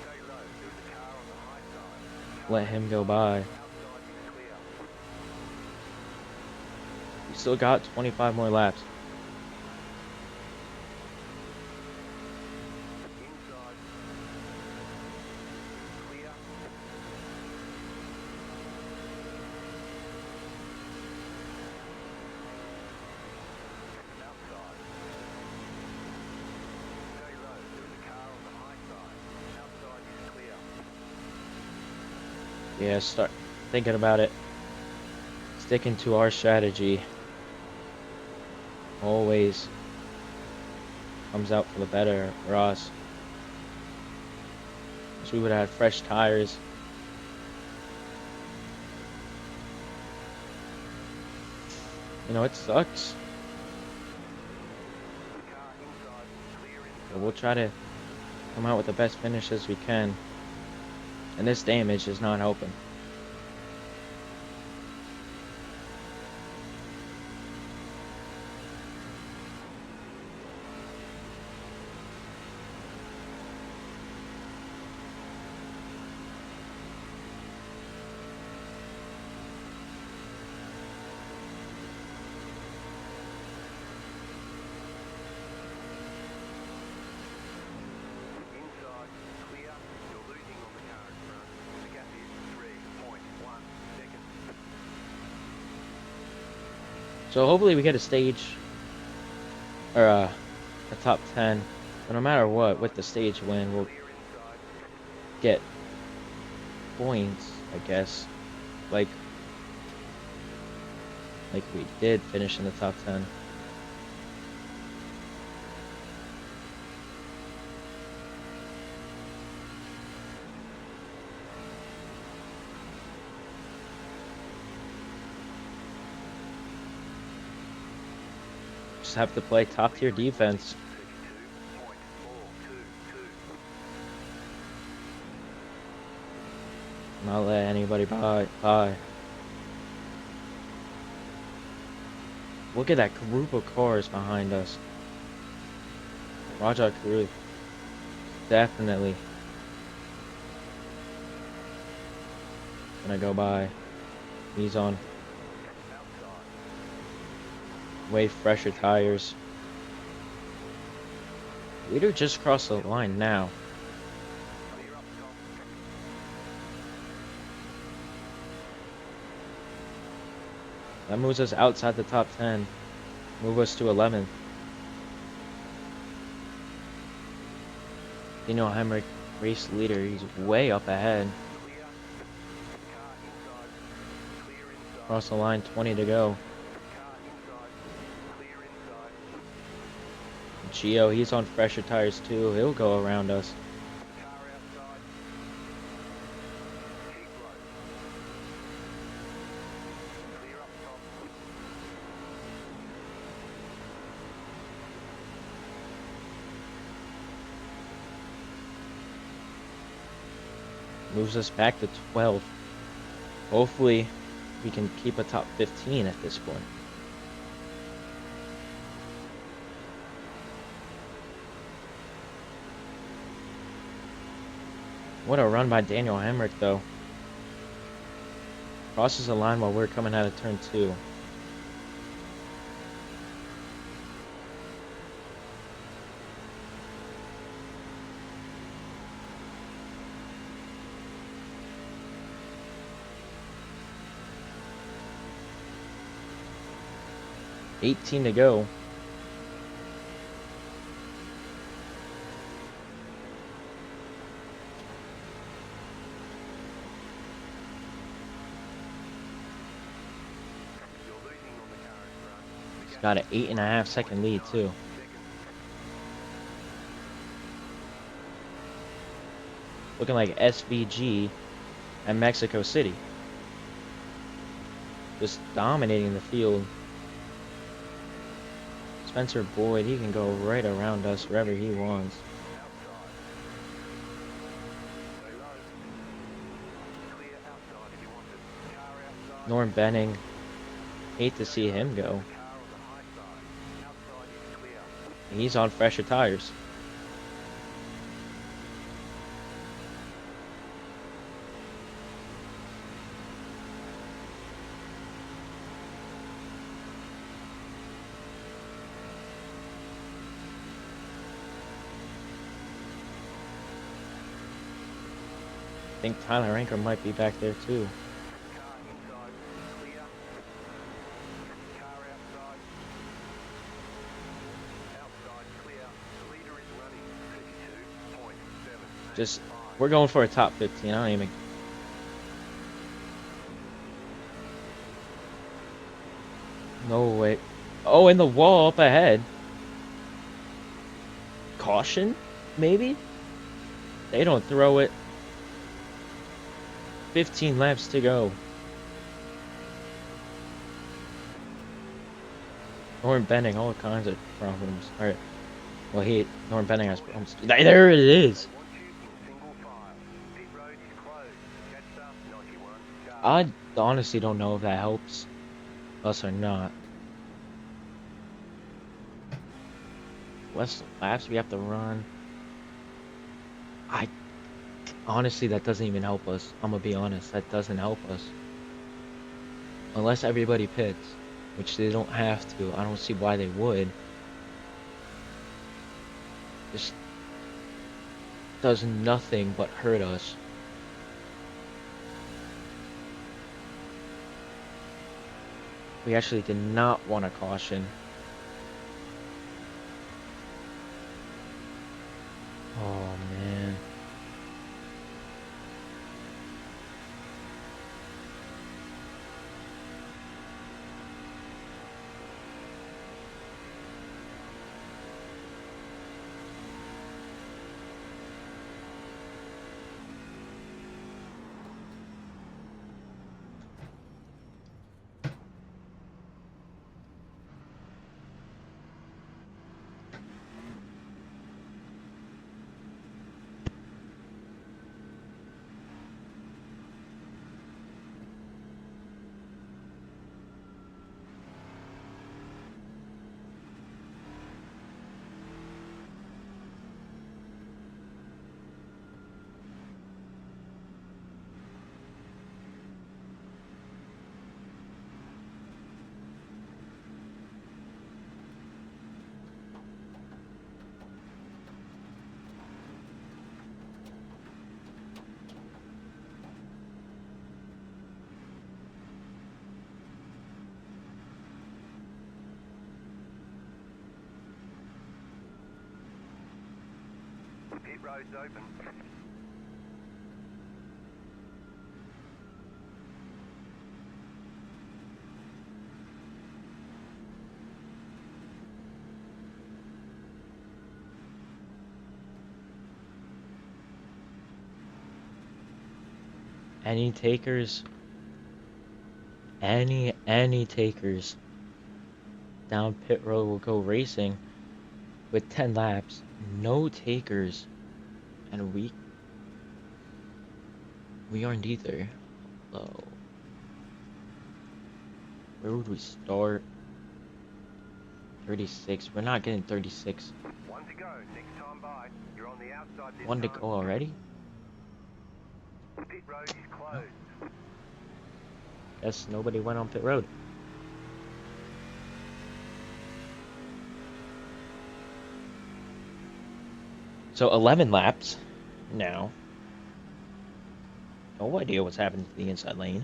Stay low. There's a car on the high side. Let him go by. Outside is clear. We still got 25 more laps. Inside. Clear. Outside. Stay low. There's a car on the high side. Outside is clear. Yeah, start thinking about it. Sticking to our strategy. Always comes out for the better for us. So we would have had fresh tires. You know, it sucks. Car inside. Clear inside. But we'll try to come out with the best finish as we can. And this damage is not helping. Inside, clear. You're losing on the car in front. The gap is 3.1 seconds. So hopefully we get a stage or a top 10. But no matter what, with the stage win, we'll Clear inside. get points, I guess. Like we did finish in the top 10. Just have to play top tier defense. 32.422. Not let anybody by. Look at that group of cars behind us. Raja Cruz. Definitely gonna go by. He's on Outside. way fresher tires. Leader just crossed the line now. Clear up top. That moves us outside the top 10. Move us to 11th. Hemrick, race leader. He's way up ahead. Clear. Car inside. Clear inside. Cross the line, 20 to go. Car inside. Clear inside. Gio, he's on fresher tires too. He'll go around us. Car outside. Keep low. Clear up top. Moves us back to 12th. Hopefully, we can keep a top 15 at this point. What a run by Daniel Hemrick, though. Crosses the line while we're coming out of turn 2. $18 to go. You're losing on the car in front. The He's gap got an 8.5 second lead too. seconds. Looking like SVG at Mexico City. Just dominating the field. Spencer Boyd, he can go right around us wherever he wants. Outside. Stay low. Clear outside if you want it. Car outside. Norm Benning, hate to see him go. Car on the high side. Outside is clear. He's on fresher tires. I think Tyler Anker might be back there too. Car inside. Clear. Car outside. Outside clear. The leader is running 32.7. Just, we're going for a top 15. I don't even. No way. Oh, in the wall up ahead. Caution, maybe? They don't throw it. 15 laps to go. Norm Benning, all kinds of problems. Alright. Well, Norm Benning has problems. There it is. I honestly don't know if that helps us or not. Less laps we have to run. Honestly, that doesn't even help us. I'm gonna be honest, that doesn't help us. Unless everybody pits, which they don't have to. I don't see why they would. Just does nothing but hurt us. We actually did not want a caution. Oh man. Pit road's open. Any takers? Any takers? Down pit road will go racing with 10 laps. No takers. And we aren't either. So where would we start? 36. We're not getting 36. One to go. Next time by. You're on the outside this One to time. go already? Pit road is closed. Guess nobody went on pit road. So 11 laps now. No idea what's happening to the inside lane.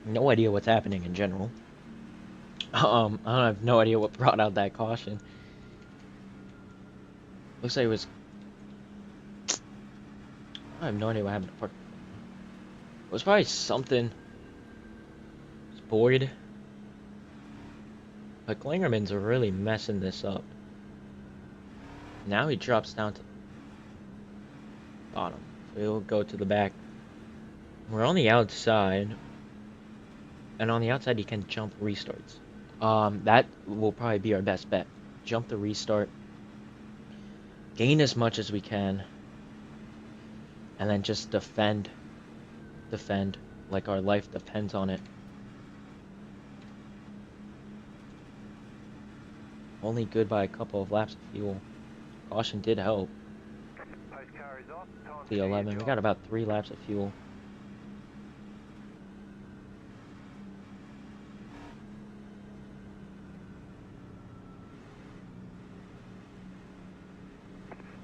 No idea what's happening in general. I have no idea what brought out that caution. Looks like it was. I have no idea what happened to Park. It was probably something. It's Boyd. But Klingerman's really messing this up. Now he drops down to the bottom. So he'll go to the back. We're on the outside. And on the outside he can jump restarts. That will probably be our best bet. Jump the restart, gain as much as we can, and then just defend, like our life depends on it. Only good by a couple of laps of fuel. Caution did help. Pace car is off. Time to The do your 11. We got job. about 3 laps of fuel.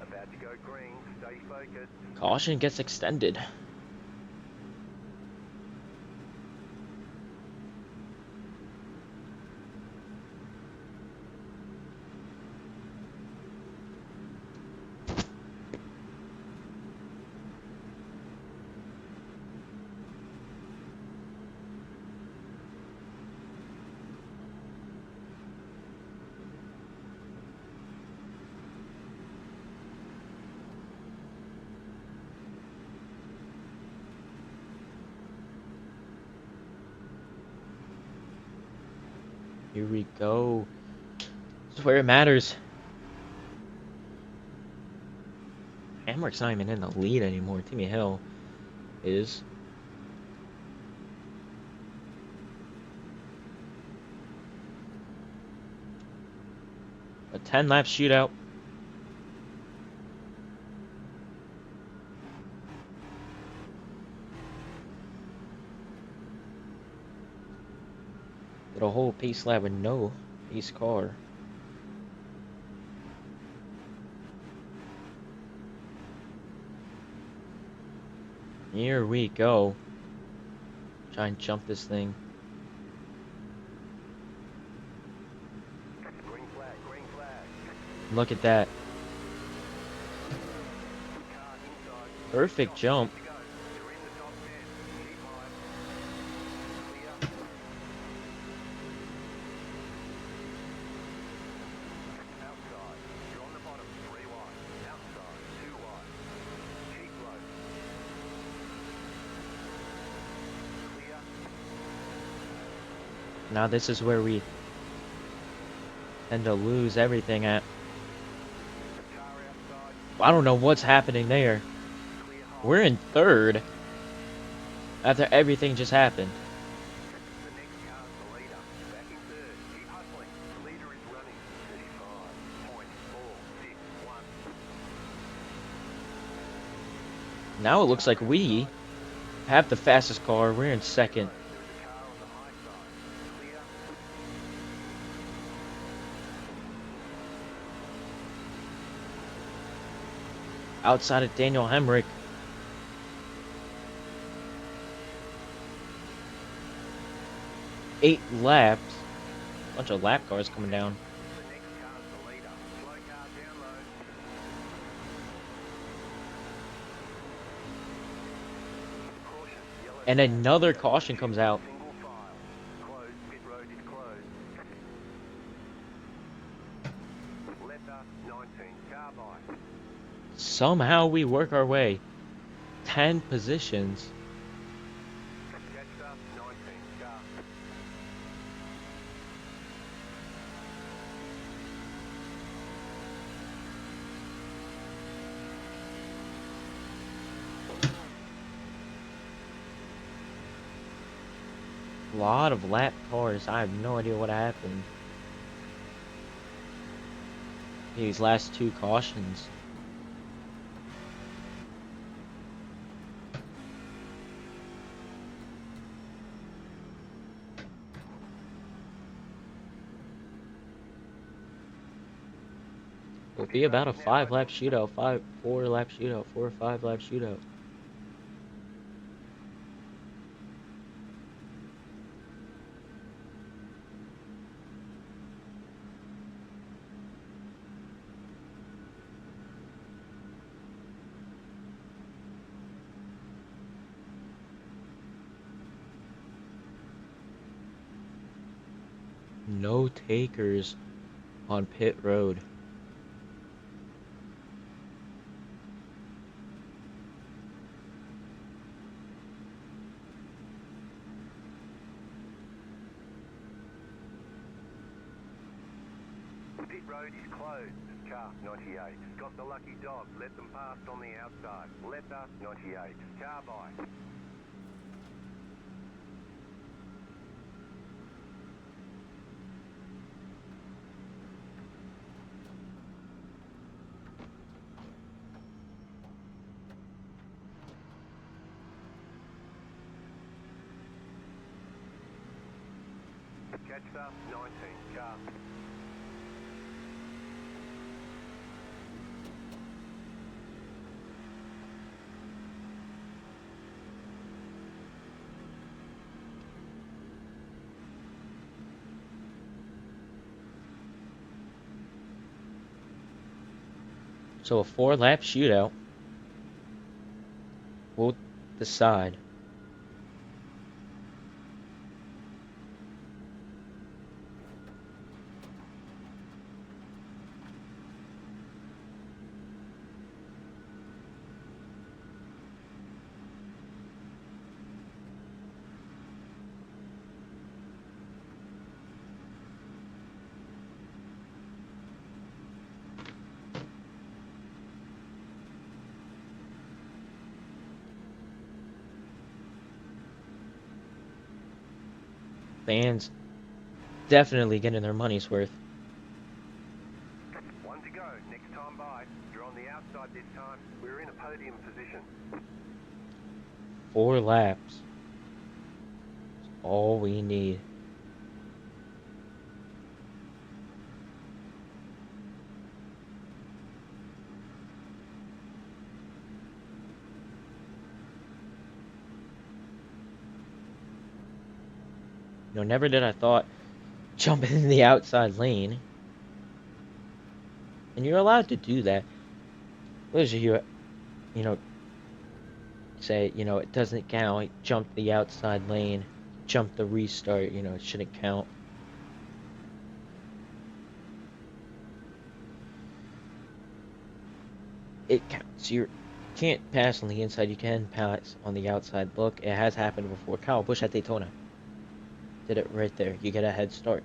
About to go green. Stay focused. Caution gets extended. Here we go. This is where it matters. Hamrick's not even in the lead anymore. Timmy Hill is. A 10-lap shootout. Did a whole pace lap with no pace car. Here we go. Try and jump this thing. Green flag. Green flag. Look at that. Car inside. Perfect jump. To go. You're in the top 10. Keep high. Clear. Outside. You're on the bottom. 3 wide. Outside. 2 wide. Keep low. Clear. Now this is where we tend to lose everything at. Car outside. I don't know what's happening there. Clear high. We're in third after everything just happened. The next car's the leader. Back in third. Keep hustling. The leader is running. 35.461. Now it looks like we have the fastest car. We're in second. There is a car on the high side. Clear. Outside of Daniel Hemrick. Eight laps. Bunch of lap cars coming down. The next car's the leader. Slow car down low. Caution. Yellow And flag. another caution comes out. Single file. Closed. Pit road is closed. Letter 19. Car by. Somehow we work our way 10 positions. Jetstar 19. Car. A lot of lap cars. I have no idea what happened. These last 2 cautions. It'll be about a 5-lap shootout, 4-lap shootout, 4 or 5-lap shootout. No takers on pit road. Pit road is closed. Car 98. Got the lucky dog. Let them past on the outside. Letter 98. Car by. Catch up 19. Car. So a 4-lap shootout will decide. Fans definitely getting their money's worth. One to go. Next time by. You're on the outside this time. We're in a podium position. 4 laps. That's all we need. You know, never did I thought jumping in the outside lane. And you're allowed to do that. Those of you, you know, say, you know, it doesn't count. Jump the outside lane, jump the restart, you know, it shouldn't count. It counts. You can't pass on the inside, you can pass on the outside. Look, it has happened before. Kyle Busch at Daytona did it right there. You get a head start.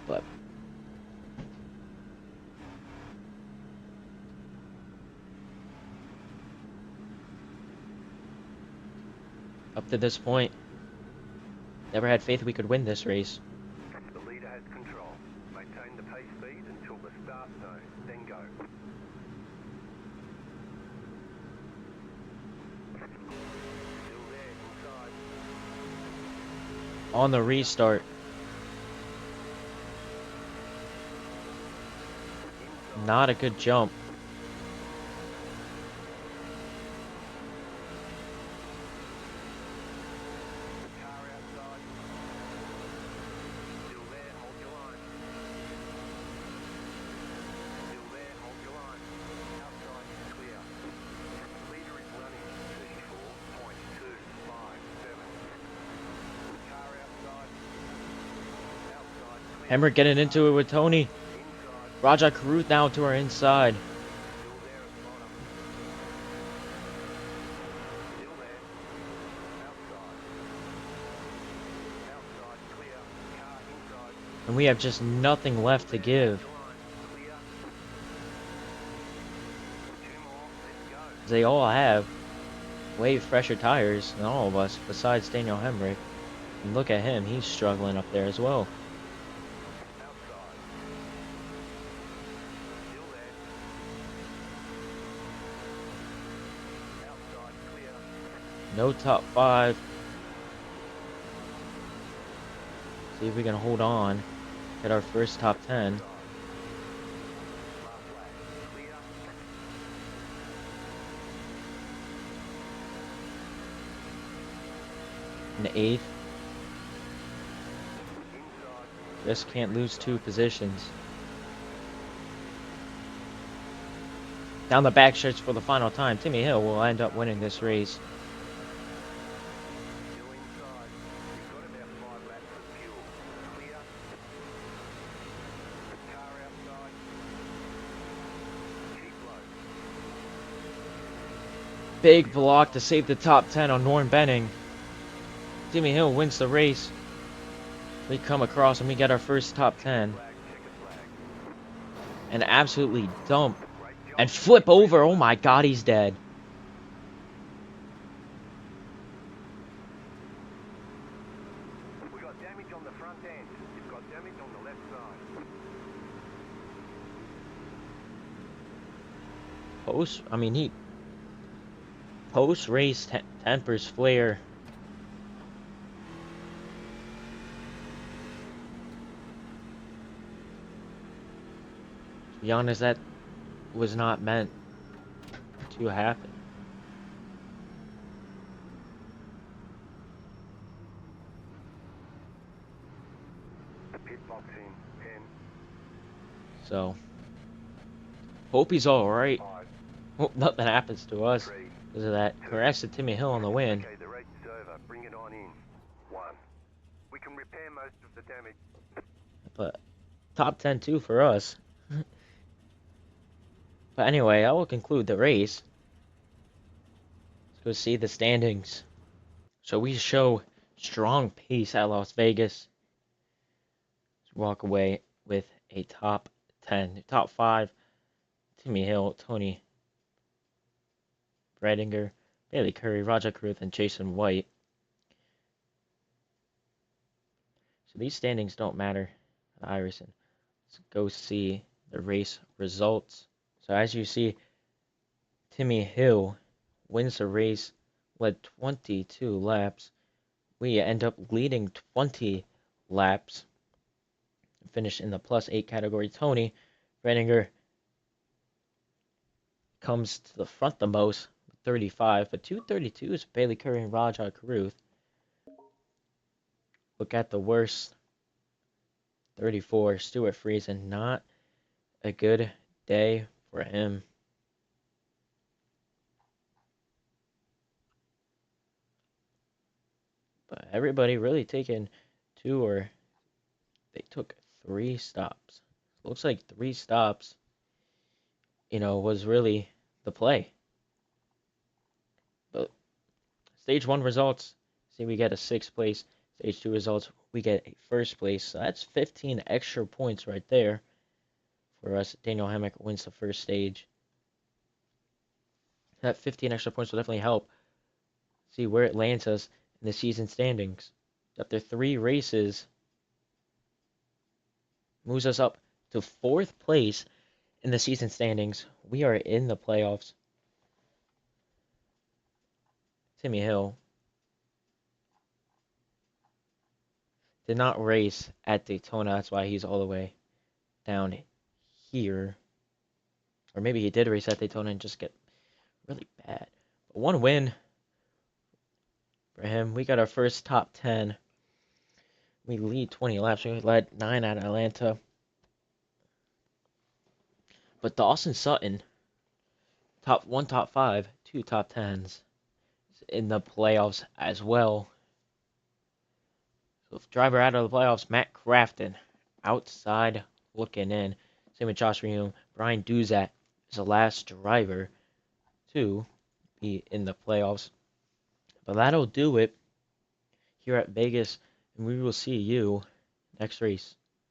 But up to this point, never had faith we could win this race. The leader has control. Maintain the pace speed until the start zone. Then go. Still there inside. On the restart, not a good jump. Car outside. Still there, hold your line. Still there, hold your line. Outside is clear. Leader is running 34.257. Car outside. Outside clear. Hemrick getting into it with Tony. Inside. Rajah Caruth now to our inside. Still there at the bottom. Still there. Outside. Outside clear. Car inside. And we have just nothing left to give. Line clear. 2 more. Let's go. They all have way fresher tires than all of us, besides Daniel Hemrick. And look at him, he's struggling up there as well. Outside. Still there. Outside clear. No top 5. See if we can hold on. Get our first top 10. Last lap. Clear. In the 8th. Inside. Just can't lose 2 positions. Down the back stretch for the final time. Timmy Hill will end up winning this race. Still inside. We've got about 5 laps of fuel. Clear. Car outside. Keep low. Big block to save the top 10 on Norm Benning. Timmy Hill wins the race. We come across and we get our first top 10 Flag, check a flag. and absolutely dump Great job. and flip over. Oh my god, he's dead. We got damage on the front end. You've got damage on the left side. He post race tempers flare. To be honest, that was not meant to happen. Pit box in 10, So, hope he's alright. 5, Hope nothing happens to us 3, because of that crash to Timmy Hill on the win. Okay, the race is over. Bring it on in. 1. We can repair most of the damage. But top 10 too for us. But anyway, I will conclude the race. Let's go see the standings. So we show strong pace at Las Vegas. Let's walk away with a top 10. Top 5, Timmy Hill, Tony Bredinger, Bailey Curry, Roger Caruth, and Jason White. So these standings don't matter at Iracing. Let's go see the race results. So as you see, Timmy Hill wins the race, led 22 laps. We end up leading 20 laps. Finished in the +8 category. Tony Bredinger comes to the front the most, 35, but 232 is Bailey Curry and Rajah Caruth. Look at the worst, 34, Stuart Friesen. Not a good day for him. But everybody really taking they took 3 stops. Looks like 3 stops, was really the play. But stage 1 results, see we get a 6th place. Stage 2 results, we get a 1st place. So that's 15 extra points right there for us. Daniel Hammock wins the first stage. That 15 extra points will definitely help see where it lands us in the season standings. After 3 races, moves us up to 4th place in the season standings. We are in the playoffs. Timmy Hill did not race at Daytona. That's why he's all the way down here. Or maybe he did race at Daytona and just get really bad. But 1 win for him. We got our first top 10. We lead 20 laps. We led 9 at Atlanta. But Dawson Sutton, top 1, top 5, 2 top 10s in the playoffs as well. So driver out of the playoffs, Matt Crafton, outside looking in. Same with Josh Reum. Brian Duzat is the last driver to be in the playoffs. But that'll do it here at Vegas, and we will see you next race.